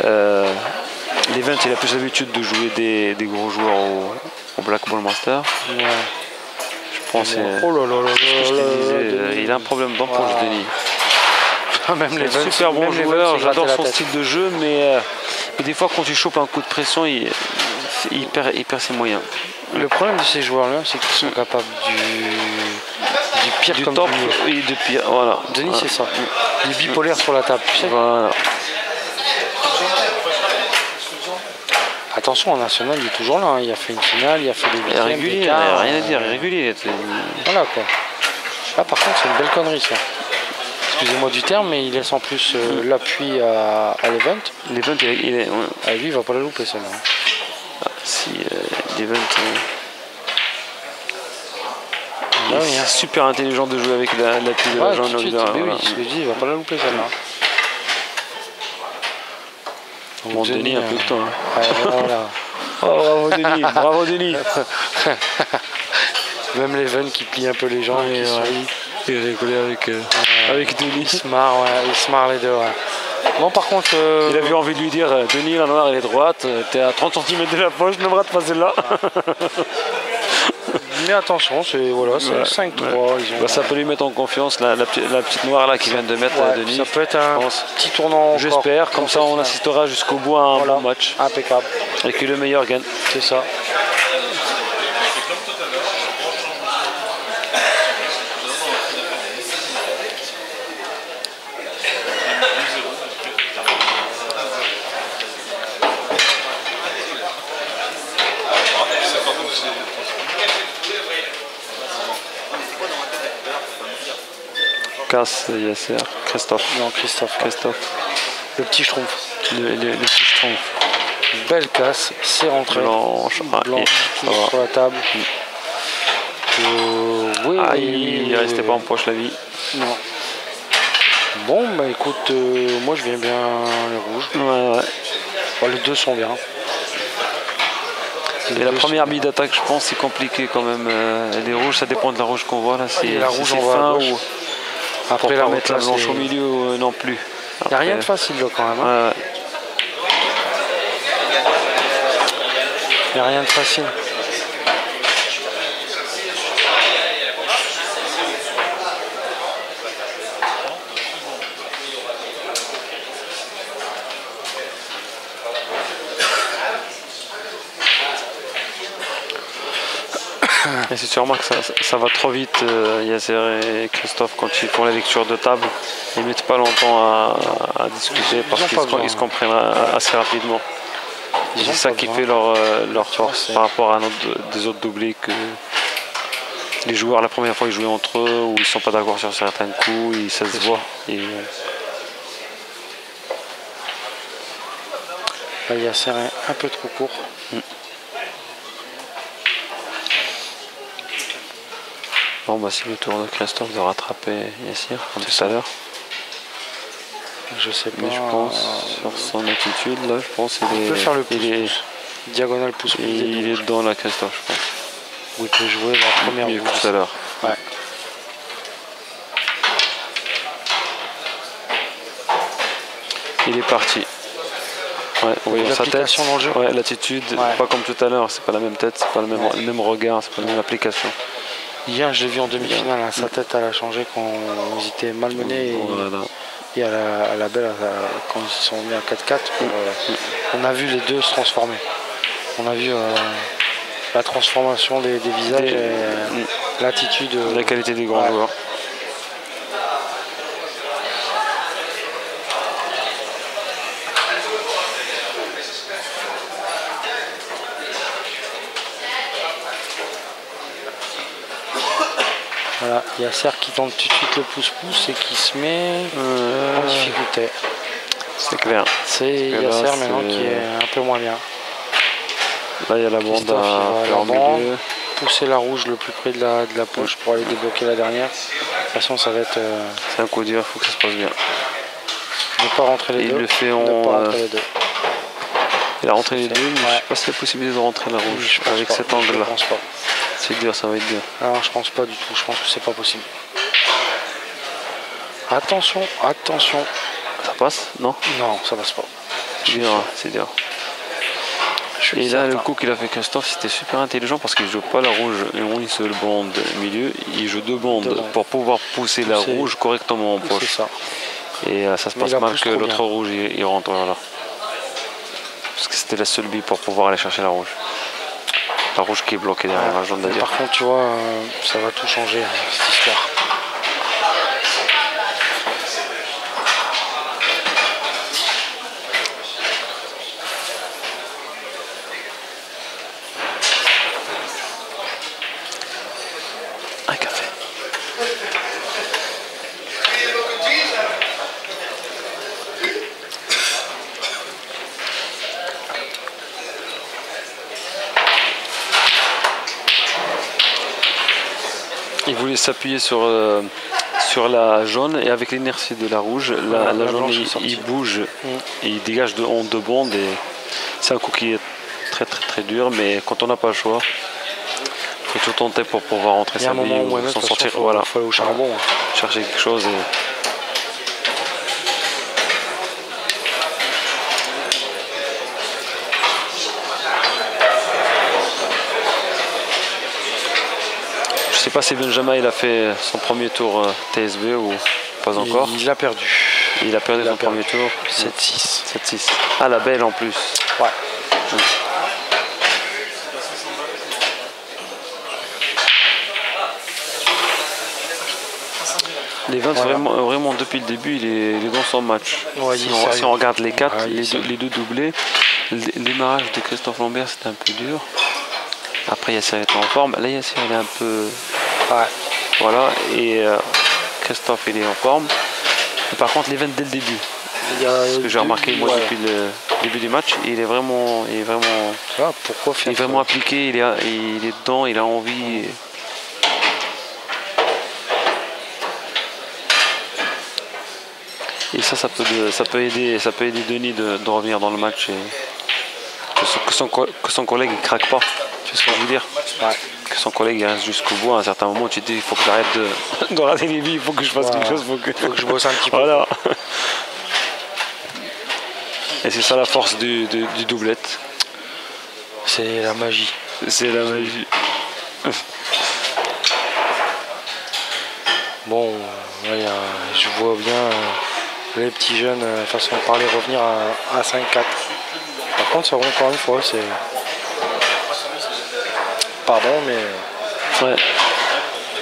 Levent, il a plus l'habitude de jouer des gros joueurs au Black Ball Master. Ouais. Je pense il a un problème d'empoche, Denis. Même les super bon joueur, j'adore son style de jeu, mais des fois quand tu chopes un coup de pression, il perd ses moyens. Le problème de ces joueurs-là, c'est qu'ils sont capables du pire du comme top du mieux. Et de pire. Voilà. Denis, c'est ça. Il est bipolaire sur la table, tu sais. Voilà. Attention, en national, il est toujours là. Hein. Il a fait une finale, il a fait des huitièmes, régulier, des quarts. rien à dire, irrégulier. Voilà quoi. Là, par contre, c'est une belle connerie, ça. Excusez-moi du terme, mais il laisse en plus l'appui à Levent. Levent, lui, il va pas la louper, celle-là. Si Levent. C'est super intelligent de jouer avec l'appui de la jambe. Oui, ce que je dis, il va pas la louper, celle-là. Bon, Denis, un peu de temps. Voilà. Oh, bravo Denis, bravo Denis. Même Levent qui plie un peu les jambes. Il rigolait avec Denis. Il se marre les deux. Ouais. Bon, par contre. Il avait envie de lui dire Denis, la noire, elle est droite, t'es à 30 cm de la poche, ne me rate pas celle-là. Mais attention, c'est 5-3. Ça peut lui mettre en confiance, la petite noire là qui vient de mettre Denis. Ça peut être un petit tournant. J'espère, comme ça on assistera jusqu'au bout à un bon match. Impeccable. Et que le meilleur gagne. C'est ça. Casse, Yasser, Christophe. Non, Christophe. Le petit schtroumpf. Le petit schtroumpf. Belle casse, c'est rentré. Blanche, sur la table. Il restait pas en poche la vie. Non. Bon, bah écoute, moi je viens bien les rouges. Ouais. Bon, les deux sont bien. Et la première bille d'attaque, je pense, c'est compliqué quand même. Les rouges, ça dépend de la rouge qu'on voit là. C'est la rouge, on fin voit ou. Après la mettre la blanche au milieu non plus. Il n'y a rien de facile là quand même. Hein. Il n'y a rien de facile. Et si tu remarques, ça va trop vite, Yasser et Christophe, quand ils font la lecture de table, ils ne mettent pas longtemps à discuter parce qu'ils se comprennent assez rapidement. C'est ça qui fait leur force par rapport à des autres doublés que les joueurs, la première fois, ils jouaient entre eux ou ils ne sont pas d'accord sur certains coups, ça se voit. Yasser est un peu trop court. Bon, bah c'est le tour de Christophe de rattraper Yassir, comme tout à l'heure. Je sais pas. Mais je pense, sur son attitude, là, je pense il peut faire le pouce. Diagonale pouce. Il est dedans là, Christophe, je pense. Où il peut jouer la première mieux que tout à l'heure. Ouais. Il est parti. Ouais, on voit sa tête. Dans le jeu. Ouais, l'attitude, pas comme tout à l'heure, c'est pas la même tête, c'est pas le même regard, c'est pas la même application. Hier, je l'ai vu en demi-finale, hein, sa tête elle a changé quand ils étaient malmenés et à la belle, quand ils sont mis à 4-4, on a vu les deux se transformer. On a vu la transformation des visages et l'attitude. La qualité des grands joueurs. Voilà, Yasser qui tente tout de suite le pouce-pouce et qui se met en difficulté. C'est clair. C'est Yasser maintenant qui est un peu moins bien. Là, il y a la bande à milieu. Pousser la rouge le plus près de la poche pour aller débloquer la dernière. De toute façon, ça va être... C'est un coup dur, il faut que ça se passe bien. Ne pas rentrer les deux. Il le fait en... Il a rentré les deux, mais je ne sais pas si c'est la possibilité de rentrer la rouge avec cet angle-là. Je pense pas. C'est dur, ça va être dur. Alors, je pense pas du tout, je pense que c'est pas possible. Attention, attention. Ça passe? Non? Non, ça passe pas. C'est dur, c'est dur. Et là, le coup qu'il a fait Christophe, c'était super intelligent parce qu'il joue pas la rouge et une seule bande milieu, il joue deux bandes pour pouvoir pousser la rouge correctement en poche. Ça. Et ça se passe mal que l'autre rouge il rentre. Voilà. Parce que c'était la seule bille pour pouvoir aller chercher la rouge. La rouge qui est bloquée derrière la jaune d'ailleurs. Par contre, tu vois, ça va tout changer, cette histoire. Un café. Il voulait s'appuyer sur la jaune et avec l'inertie de la rouge, la jaune il bouge et il dégage en deux bandes et c'est un coup qui est très très très dur, mais quand on n'a pas le choix, il faut tout tenter pour pouvoir rentrer sa bille ou s'en sortir. Voilà, faut aller au charbon. Chercher quelque chose et... Je sais pas si Benjamin il a fait son premier tour TSB ou pas encore. Il l'a perdu. Il a perdu son premier tour. 7-6. 7-6. Ah, la belle en plus. Ouais. Les 20 vraiment depuis le début il est dans son match. Ouais, si on regarde les 4, les deux doublés, le démarrage de Christophe Lambert c'était un peu dur. Après Yasser est en forme. Là Yasser il est un peu... Ouais. Voilà. Et Christophe il est en forme. Et par contre les 20 dès le début. Ce que j'ai remarqué moi depuis le début du match, il est vraiment pourquoi faire il est vraiment appliqué, il est dedans, il a envie. Et ça peut aider Denis de revenir dans le match et que son collègue il craque pas. Tu sais ce que je veux dire? Ouais. Que son collègue il reste jusqu'au bout. À un certain moment, tu te dis il faut que j'arrête de rater les billes, il faut que je fasse quelque chose, il faut que je bosse un petit peu. Voilà. Et c'est ça la force du doublette. C'est la magie. C'est la magie. Bon, je vois bien les petits jeunes, façon de parler, revenir à 5-4. Par contre, ça encore une fois, c'est... Pardon, mais... Ouais.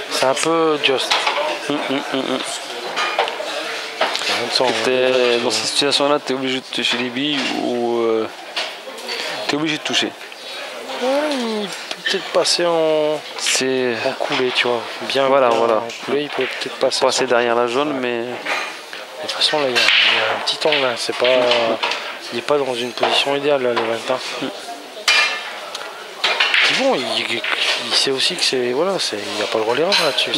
C'est un peu just. Dans cette situation-là, tu es obligé de toucher les billes ou tu es obligé de toucher. Ouais, il peut peut-être passer en coulée, tu vois. Bien, voilà. En coulée, il peut peut-être passer derrière la jaune, mais... De toute façon, là, il y a un petit angle. Hein. C'est pas... Il n'est pas dans une position idéale, là, le 21. Puis bon, il sait aussi que c'est... Voilà, il n'y a pas le droit à l'erreur là-dessus.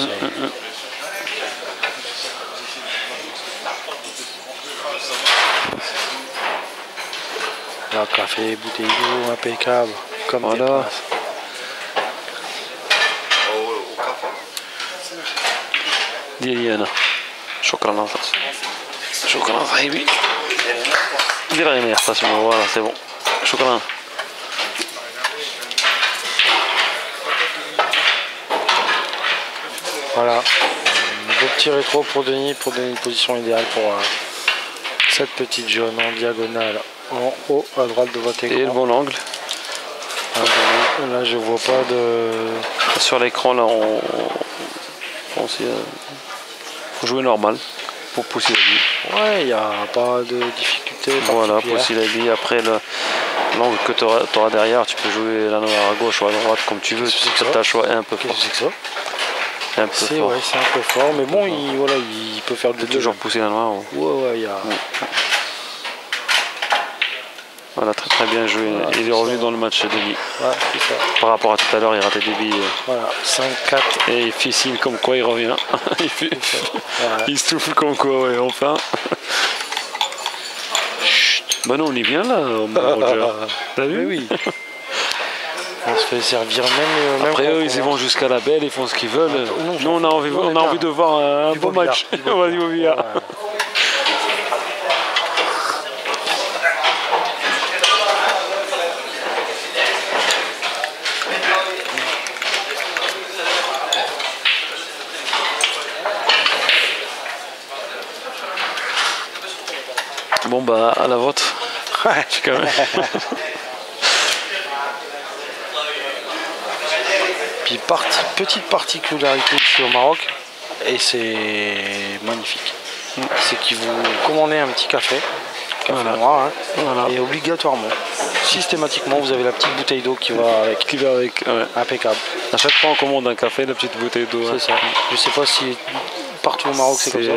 Là, café, bouteille d'eau, impeccable. Comme voilà. دي انا شكرا ناصر شكرا صاحبي دير غير ما يحتاج فوالا سي بون شكرا. Voilà, un beau petit rétro pour Denis pour donner une position idéale pour cette petite jaune en diagonale en haut à droite de votre écran. Et le bon angle. Là je vois pas de... Sur l'écran là on faut jouer normal pour pousser la bille. Ouais, il n'y a pas de difficulté. Voilà, pousser la bille. Après l'angle que tu auras derrière, tu peux jouer la noire à gauche ou à droite comme tu veux. Tu as le choix un peu fort. Qu'est-ce que c'est que ça? C'est un peu fort. Ouais, c'est un peu fort, mais bon, il peut faire du toujours pousser la noire. Ouais, il y a... Voilà, très bien joué. Voilà, il est revenu dans le match, Denis. Ouais, c'est ça. Par rapport à tout à l'heure, il ratait des billes. Voilà, 5-4. Et il fait signe comme quoi il revient. Il souffle comme quoi, ouais, enfin. Bah non, on est bien là, Roger. T'as vu? Oui. On se fait servir même. Après eux, ils vont jusqu'à la belle, ils font ce qu'ils veulent. Nous, on a envie de voir un beau match. Vas-y, au billard. Bon bah à la vôtre. Quand même. Puis petite particularité ici au Maroc, et c'est magnifique, c'est qu'ils vous commandez un petit café noir, hein, voilà. Et obligatoirement, systématiquement, vous avez la petite bouteille d'eau qui va avec. Ouais. Impeccable. À chaque fois on commande un café, la petite bouteille d'eau. C'est ça. Je sais pas si partout au Maroc c'est comme ça.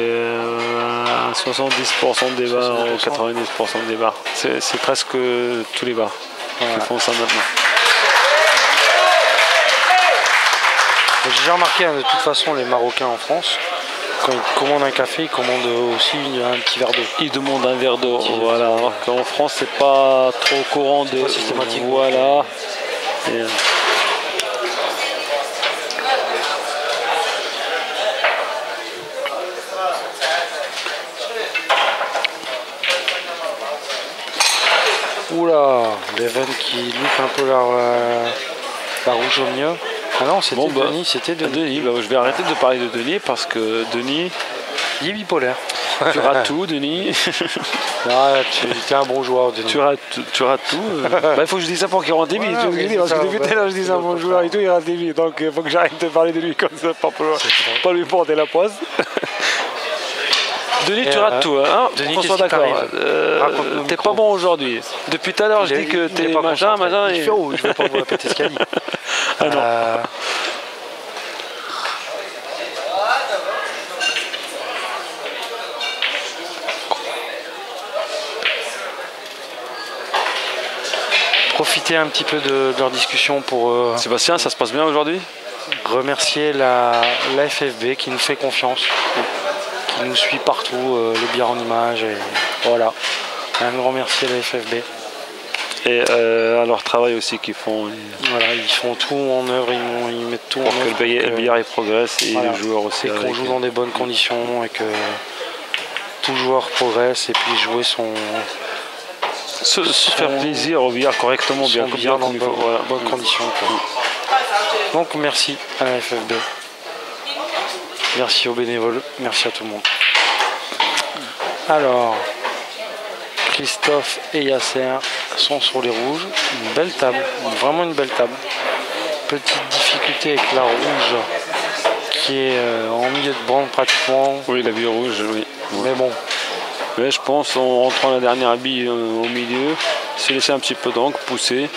70% des bars, 90% des bars. C'est presque tous les bars qui font ça maintenant. J'ai déjà remarqué, hein, de toute façon, les Marocains en France, quand ils commandent un café, ils commandent aussi un petit verre d'eau. Ils demandent un verre d'eau, voilà. Alors qu'en France, c'est pas trop courant de... systématique. Voilà. Et, Oula, les veines qui loupent un peu la rouge au milieu. Ah non, c'était Denis, c'était Denis. Bah, je vais arrêter de parler de Denis parce que Denis, il est bipolaire. Tu rates tout, Denis. Ah, tu es un bon joueur, Denis. Tu rates tout. Il faut que je dise ça pour qu'il rentre des billes. Parce que depuis tout à l'heure, je dis un bon joueur et tout, il rate des billes. Donc il faut que j'arrête de parler de lui comme ça, pas lui porter la poisse. Denis, tu rates tout, hein. Denis, qu'on soit d'accord. T'es pas bon aujourd'hui. Depuis tout à l'heure, je dis que t'es machin. Il fait où? Je vais pas vous répéter ce qu'il a dit. Ah non. Profiter un petit peu de leur discussion pour... Sébastien, ça se passe bien aujourd'hui? Remercier la FFB qui nous fait confiance, qui nous suit partout, le billard en image, et voilà. Un grand merci à la FFB. Et à leur travail aussi qu'ils font. Voilà, ils font tout en œuvre, ils mettent tout en œuvre. Pour que le billard progresse et les joueurs aussi. Et qu'on joue dans des bonnes conditions et que tout joueur progresse et puis jouer son... Se faire plaisir au billard correctement, bien dans de bonnes conditions. Donc merci à la FFB. Merci aux bénévoles, merci à tout le monde. Alors, Christophe et Yasser sont sur les rouges. Une belle table, vraiment une belle table. Petite difficulté avec la rouge qui est en milieu de bande pratiquement. Oui, la bille rouge, oui. Mais bon. Mais je pense en rentrant la dernière bille au milieu, se laisser un petit peu d'encre, pousser.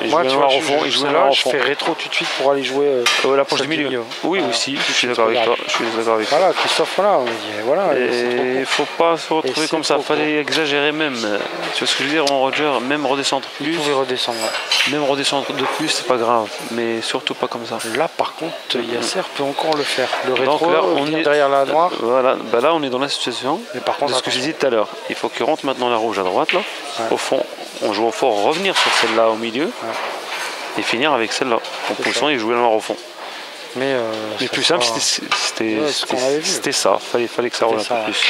Et moi, tu vois, je fais rétro tout de suite pour aller jouer l'approche du milieu. Oui, aussi, je suis d'accord avec toi. Voilà, Christophe, voilà. Et il ne faut pas se retrouver comme ça, il fallait exagérer même. Tu vois ce que je veux dire, en Roger, même redescendre plus. Il pouvait redescendre. Même redescendre de plus, c'est pas grave, mais surtout pas comme ça. Là, par contre, Yasser peut encore le faire. Le rétro, donc là, on est derrière la noire. Voilà, bah là, on est dans la situation. Mais par contre, de ce que je disais tout à l'heure, il faut qu'il rentre maintenant la rouge à droite, là. Ouais. Au fond, on joue au fond, revenir sur celle-là au milieu, et finir avec celle-là, en poussant et jouer la noire au fond. Mais plus simple, c'était ça. Fallait que ça roule un peu plus.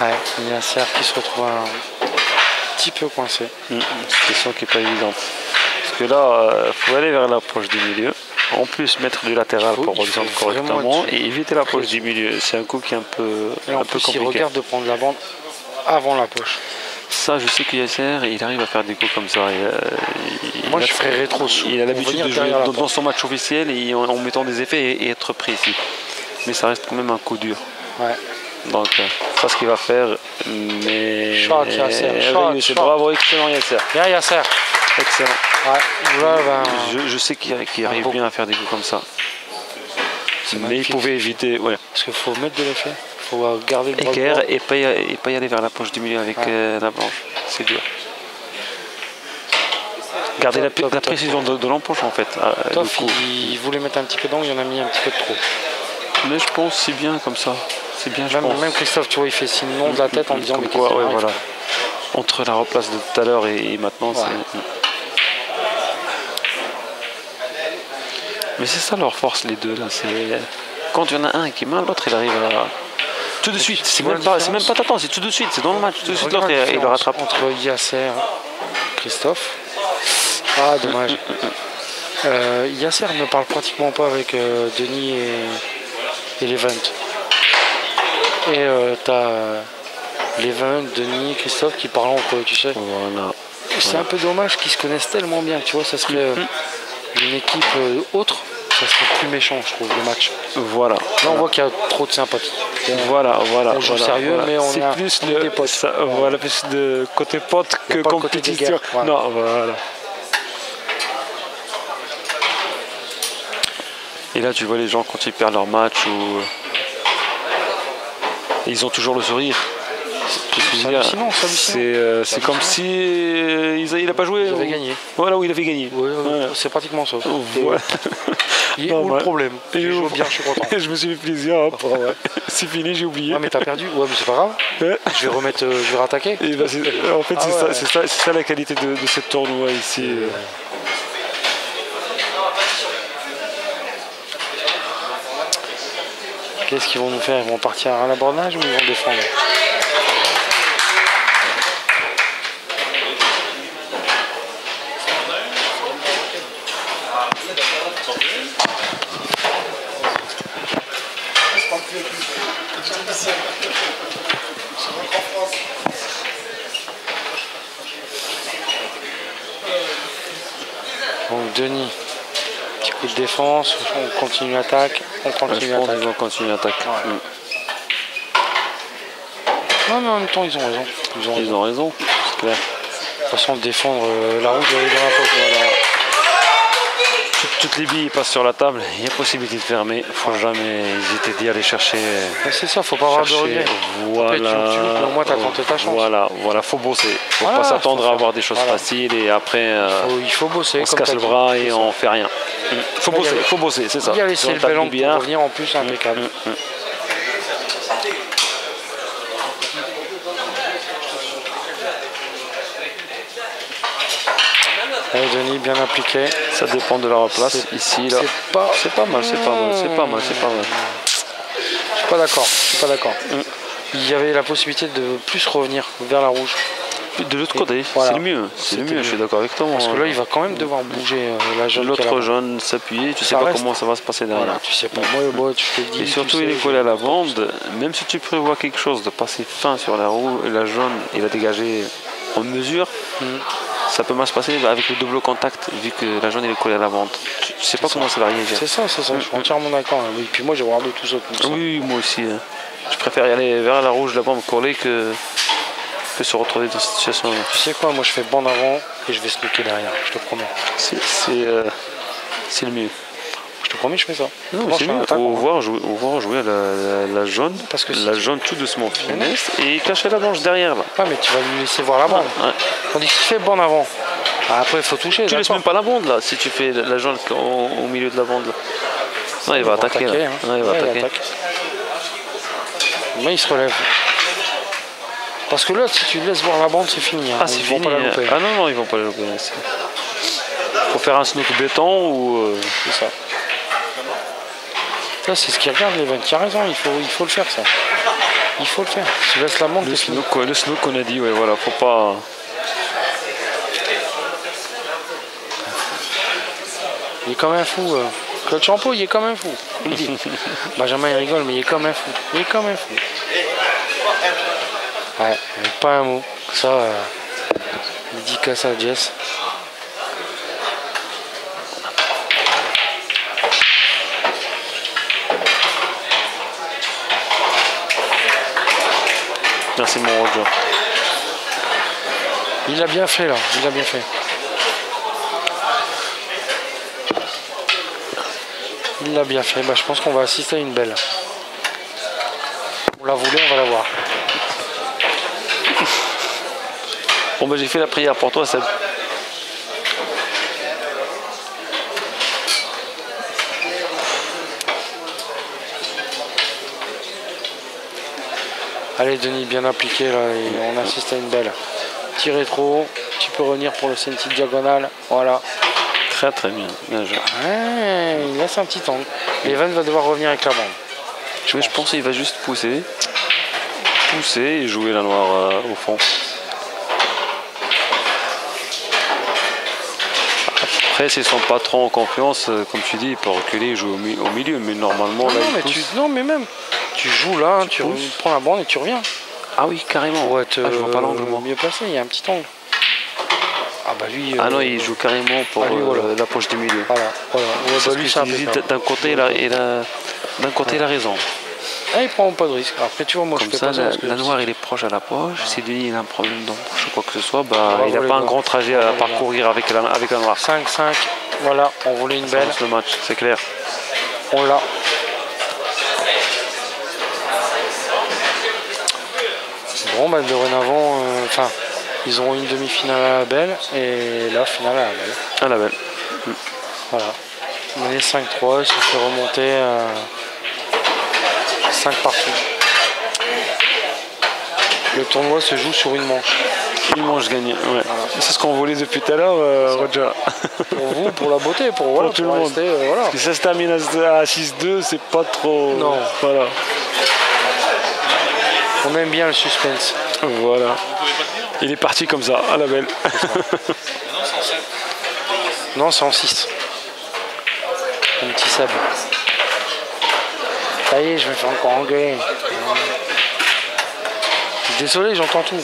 Ouais, il y a un cerf qui se retrouve un petit peu coincé. C'est une question qui n'est pas évidente. Parce que là, il faut aller vers l'approche du milieu. En plus, mettre du latéral pour redescendre correctement et éviter l'approche du milieu. C'est un coup qui est un peu compliqué. Il regarde de prendre la bande avant la poche. Ça, je sais que Yasser, il arrive à faire des coups comme ça. Moi, je ferais rétro. Il a l'habitude de jouer dans son match officiel et en mettant des effets et être précis. Mais ça reste quand même un coup dur. Ouais. Donc, c'est ce qu'il va faire. Mais. Shot, Yasser. C'est bravo, excellent, Yasser. Bien, Yasser. Excellent. Ouais, là, ben, je sais qu'il arrive bien à faire des coups comme ça. Mais il pouvait éviter. Ouais. Parce qu'il faut mettre de l'effet. Il faut garder le équerre et pas y aller vers la poche du milieu avec la planche. C'est dur. Garder la précision de l'empoche en fait. Toff, il voulait mettre un petit peu d'angle, il en a mis un petit peu de trop. Mais je pense c'est bien comme ça. C'est bien, même Christophe, tu vois, il fait signe non de la tête en disant mais quoi, ouais, voilà. Entre la replace de tout à l'heure et maintenant, c'est. Mais c'est ça leur force, les deux là. Quand il y en a un qui est mal, l'autre il arrive à. Tout de suite, c'est même pas t'attends, c'est tout de suite, c'est dans le match, tout de suite l'autre il le rattrape. Entre Yasser, Christophe. Ah, dommage. Yasser ne parle pratiquement pas avec Denis et Levent. Et t'as Levent, Denis, Christophe qui parlent entre eux, tu sais. Voilà. C'est un peu dommage qu'ils se connaissent tellement bien, tu vois, ça serait une équipe autre. Ça serait plus méchant, je trouve, le match. Voilà. Là, on voit qu'il y a trop de sympathie. Voilà. On joue sérieux, mais on c'est a plus des potes. Voilà, plus de côté pote que compétition. Non, voilà. Et là, tu vois les gens quand ils perdent leur match ils ont toujours le sourire. C'est comme si il n'a pas joué. Il avait gagné. Voilà, où il avait gagné. Voilà. C'est pratiquement ça. Voilà. Où le problème? J'ai joué bien, je suis content. Je me suis fait plaisir. C'est fini, j'ai oublié. Mais t'as perdu. Ouais, mais c'est pas grave. Je vais rattaquer. En fait, c'est ça la qualité de cette tournoi ici. Qu'est-ce qu'ils vont nous faire? Ils vont partir à l'abordage ou ils vont défendre? Donc Denis, petit coup de défense, on continue l'attaque, on continue l'attaque. Ils vont continuer l'attaque. Ouais. Non mais en même temps ils ont raison. Ils ont raison, c'est clair. De toute façon défendre la route dans la poche. Voilà. Toutes les billes passent sur la table, il y a possibilité de fermer, il ne faut jamais hésiter d'y aller chercher. C'est ça, faut pas avoir de regrets. Voilà. Au moins tu as tenté ta chance. Voilà, faut bosser. Faut pas s'attendre à avoir des choses faciles et après il faut bosser. On se casse le bras et on fait rien. Faut bosser, c'est ça. Il y a laissé le ballon pour revenir en plus impeccable. Allez Denis, bien appliqué. Ça dépend de la replace. Ici, là. C'est pas mal. Je suis pas d'accord. Il y avait la possibilité de plus revenir vers la rouge. De l'autre côté, c'est le mieux. Je suis d'accord avec toi. Parce que là, il va quand même devoir bouger la jaune. L'autre jaune s'appuyer, tu sais pas comment ça va se passer derrière. Voilà, tu sais pas. Moi, je te le dis. Et surtout, il est collé à la bande. Même si tu prévois quelque chose de passer fin sur la jaune et la dégager en mesure, ça peut mal se passer avec le double contact, vu que la jaune est collée à la bande. Tu sais pas comment ça va réagir. C'est ça, je suis entièrement d'accord. Et puis moi, j'ai regardé tout ça. Oui, moi aussi. Je préfère y aller vers la rouge, la bande collée que se retrouver dans cette situation. Tu sais quoi, moi je fais bande avant et je vais snooker derrière, je te promets. C'est le mieux. Je te promets, je fais ça. Non, c'est mieux. On va jouer la jaune. Parce que la jaune tout doucement finesse et cacher la blanche derrière là. Ouais, mais tu vas lui laisser voir la bande. Tandis que tu fais bande avant. Après, il faut toucher. Tu laisses même pas la bande là si tu fais la jaune au milieu de la bande là. Non, il va attaquer là. Il va attaquer. Mais il se relève. Parce que là, si tu laisses voir la bande, c'est fini. Ah, c'est fini. Ah non, ils vont pas la louper. Faut faire un snook béton ou. C'est ça. Ça, c'est ce qu'ils regardent, les vannes. Tu as raison, il faut le faire, ça. Il faut le faire. Si tu laisses la bande, le snook qu'on a dit, ouais, voilà, faut pas. Il est comme un fou. Claude Champeau, il est comme un fou. Benjamin, il rigole, mais il est comme un fou. Ouais, pas un mot. Ça, dédicace à Jess. Merci mon Roger. Il a bien fait là, il a bien fait. Il l'a bien fait. Bah, je pense qu'on va assister à une belle. On l'a voulu, on va la voir. Bon bah j'ai fait la prière pour toi Seb. Allez Denis, bien appliqué là et on assiste à une belle. Petit rétro, tu peux revenir pour le senti diagonale. Voilà. Très très bien. Bien joué. Ouais, il laisse un petit angle. Evan va devoir revenir avec la bande. Je pense qu'il va juste pousser et jouer la noire au fond. Après, s'ils sont pas trop en confiance, comme tu dis, il peut reculer et jouer au milieu, mais normalement non, là, non, mais même, tu joues là, tu prends la bande et tu reviens. Ah oui, carrément. Ouais, je vois pas l'angle, mieux placé, il y a un petit angle. Ah bah lui. Ah non, il joue carrément pour la poche du milieu. Voilà. Ouais, bah lui, ça d'un côté, d'un côté, il a raison. Ah, il prend pas de risque. Après, tu vois, moi, comme je fais ça, pas ça. la noire, il est proche à la poche. Si Denis il a un problème d'embouche ou quoi que ce soit, bah, il n'a pas un grand trajet à parcourir avec la noire. 5-5, voilà, on voulait une belle. Le match, c'est clair. On l'a. Bon, bah, dorénavant, ils auront une demi-finale à la belle et la finale à la belle. À la belle. Voilà. On est 5-3, ils se fait remonter à 5 partout. Le tournoi se joue sur une manche. Une manche gagnée, ouais. Voilà. C'est ce qu'on voulait depuis tout à l'heure, Roger. Pour vous, pour la beauté, pour tout le monde. Rester, voilà. Parce que ça se termine à 6-2, c'est pas trop. Non. Voilà. On aime bien le suspense. Voilà. Il est parti comme ça, à la belle. Non, c'est en 6. Un petit sable. Ça y est, je me fais encore engueuler. Désolé, j'entends tout.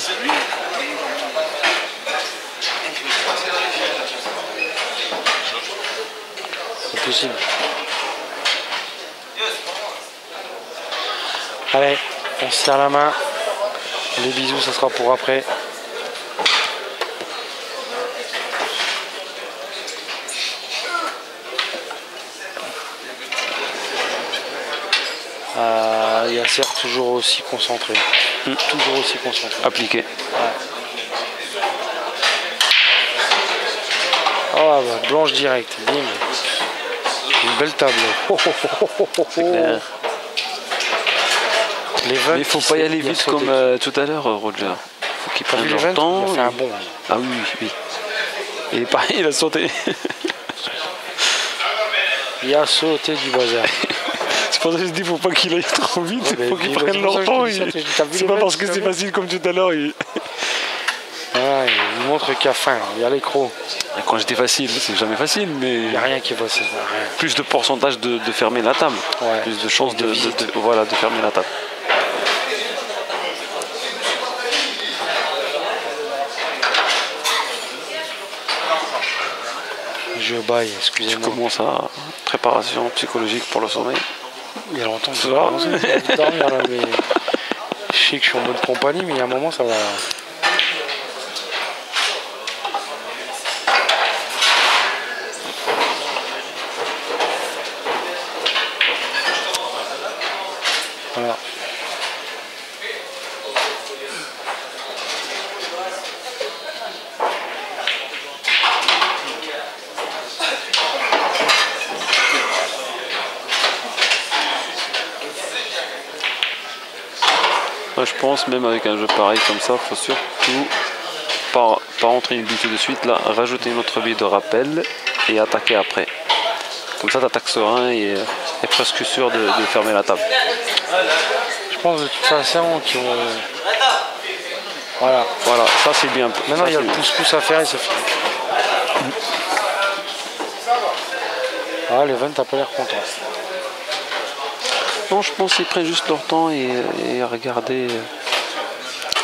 C'est possible. Allez, on se serre la main. Les bisous, ça sera pour après. Yasser toujours aussi concentré. Toujours aussi concentré. Appliqué. Ouais. Oh bah, blanche direct, bim. Une belle table. C'est clair. Mais il faut pas y aller vite comme tout à l'heure, Roger. Faut qu'il prenne leur temps. Il a fait un bon. Ah oui, oui. Il est pareil, il a sauté. Il a sauté du bazar. C'est pour ça que je dis faut pas qu'il aille trop vite, il faut qu'il prenne leur temps. C'est pas parce que c'est facile comme tout à l'heure. Ah, il montre qu'il a faim, il y a l'écro. Quand j'étais facile, c'est jamais facile, mais il n'y a rien qui est facile. Plus de pourcentage de fermer la table, ouais. Plus de chances de fermer la table. Je baille, excusez-moi. Tu commences à préparation psychologique pour le sommeil. Il y a longtemps que je vais dormir là, mais je sais que je suis en bonne compagnie, mais il y a un moment ça va. Voilà. Je pense même avec un jeu pareil comme ça, il faut surtout pas rentrer une bille tout de suite, là, rajouter une autre bille de rappel et attaquer après. Comme ça, tu attaques serein et est presque sûr de fermer la table. Je pense de toute façon qu'ils vont. Voilà, ça c'est bien. Maintenant il y a le pouce-pouce à faire et c'est fini. Ah, l'event t'as pas l'air content. Non, je pense qu'ils prennent juste leur temps et regarder.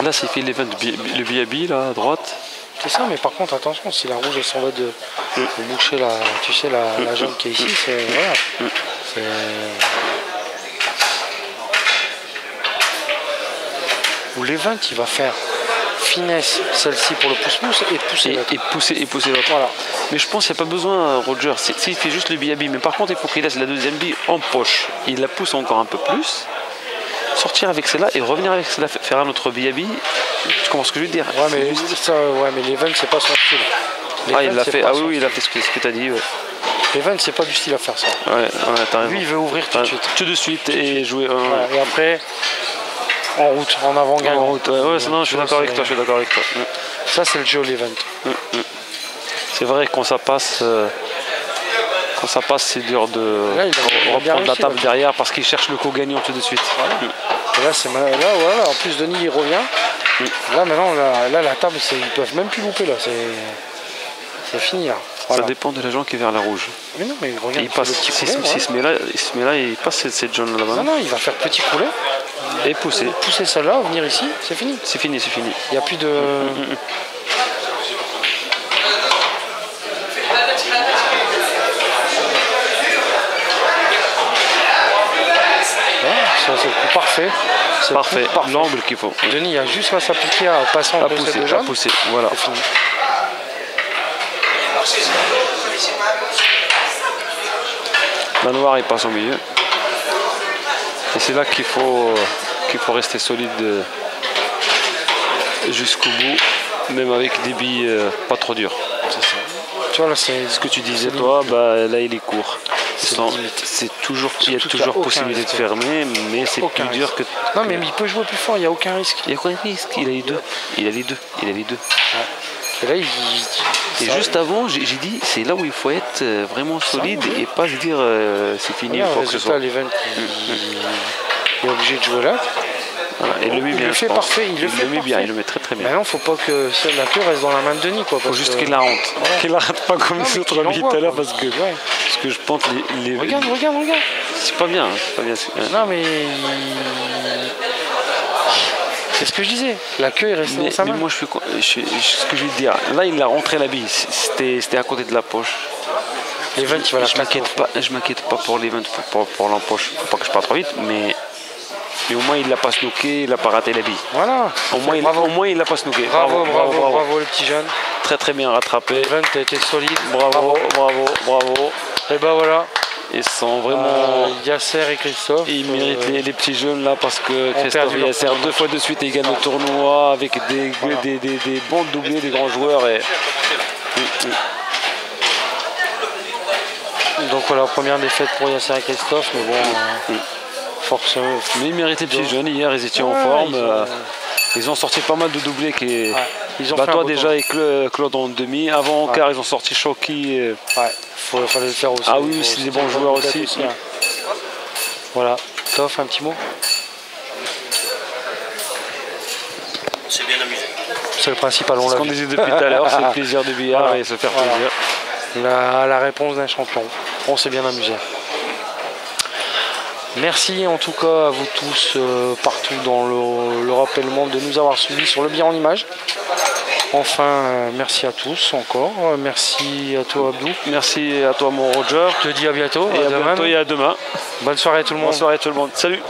Là, c'est fait l'event, le biabi là à droite. C'est ça, mais par contre, attention, si la rouge elle s'en va de boucher la, tu sais, la jaune qui est ici, c'est. Voilà. où l'event il va faire finesse celle-ci pour le pouce-pouce et pousser l'autre. Voilà. Mais je pense qu'il n'y a pas besoin, Roger, s'il fait juste le biabi, mais par contre il faut qu'il laisse la deuxième bille en poche. Il la pousse encore un peu plus, sortir avec celle-là et revenir avec celle-là, faire un autre biabi. Tu comprends ce que je veux dire? Ouais, mais l'event c'est pas son style. Ah, il l'a fait, oui, il a fait ce que tu as dit. Ouais. L'event c'est pas du style à faire ça. Ouais, t'as raison. Lui il veut ouvrir tout de suite. Tout de suite et jouer. Voilà, et après. En route, en avant-gagnant. En route, non, je suis d'accord avec toi, Ça, c'est le jeu, l'event. C'est vrai, quand ça passe, c'est dur de reprendre la table derrière parce qu'il cherche le co-gagnant tout de suite. Voilà. Et là, voilà, en plus, Denis, il revient. Là, maintenant, là, la table, ils peuvent même plus louper, là. C'est fini, là. Voilà. Ça dépend de l'agent qui est vers la rouge. Mais non, mais regarde, il passe, s'il se met là, il passe cette jaune là-bas. Non, il va faire petit coulet. Et pousser. Pousser celle-là, venir ici, c'est fini. C'est fini. Il n'y a plus de... Ça, c'est le coup parfait. Parfait, l'angle qu'il faut. Denis, il y a juste à s'appliquer à passer en pousser, voilà. C'est fini. La noire, il passe au milieu. Et c'est là qu'il faut rester solide jusqu'au bout, même avec des billes pas trop dures. C'est ça. Tu vois, là, c'est ce que tu disais, toi, là, il est court. Il y a toujours possibilité de fermer, mais c'est plus dur que... Non, mais il peut jouer plus fort, il n'y a aucun risque. Il y a aucun risque, il a les deux. Ouais. Et là, juste avant, j'ai dit, c'est là où il faut être vraiment solide et pas se dire c'est fini ou quoi que ce soit. L'event, il est obligé de jouer là. Voilà, et il le met bien, il le fait parfait, il le met bien, il le met très bien. Mais non, faut pas que la queue reste dans la main de Denis, quoi. Faut juste qu'il la rentre. Voilà. Qu'il la rate pas comme les autres amis tout à l'heure parce que je pense les... Regarde. C'est pas bien. Non, mais... C'est ce que je disais. La queue est restée dans sa main. Mais moi, ce que je veux dire, là, il a rentré la bille. C'était à côté de la poche. L'event, il va la Je m'inquiète pas pour l'event, pour l'empoche. Faut pas que je parte trop vite, mais au moins il l'a pas snooké, il n'a pas raté la bille. Voilà. Au moins il l'a pas snooké. Bravo le petit jeune. Très bien rattrapé. L'event a été solide. Bravo. Et ben voilà. Ils sont vraiment... Yasser et Christophe. Ils méritent les petits jeunes là parce que Christophe et Yasser 2 fois de suite ils gagnent le tournoi avec des bons doublés, des grands joueurs. Donc voilà, première défaite pour Yasser et Christophe, mais bon, forcément. Mais ils méritent les petits jeunes, hier ils étaient en forme. Ils ont sorti pas mal de doublés qui toi déjà et Claude en demi. Avant en quart ils ont sorti Shoki. Il fallait le faire aussi. Ah oui, c'est des bons joueurs aussi. Voilà, Toff, un petit mot. C'est bien amusé. C'est le principal, on l'a vu. Ce qu'on disait depuis tout à l'heure, c'est le plaisir du billard et se faire plaisir. La réponse d'un champion. On s'est bien amusé. Merci en tout cas à vous tous partout dans l'Europe et le monde de nous avoir suivis sur le billard en images. Enfin, merci à tous encore. Merci à toi Abdou. Merci à toi mon Roger. Je te dis à bientôt. Et à demain. Bonne soirée tout le monde. Salut.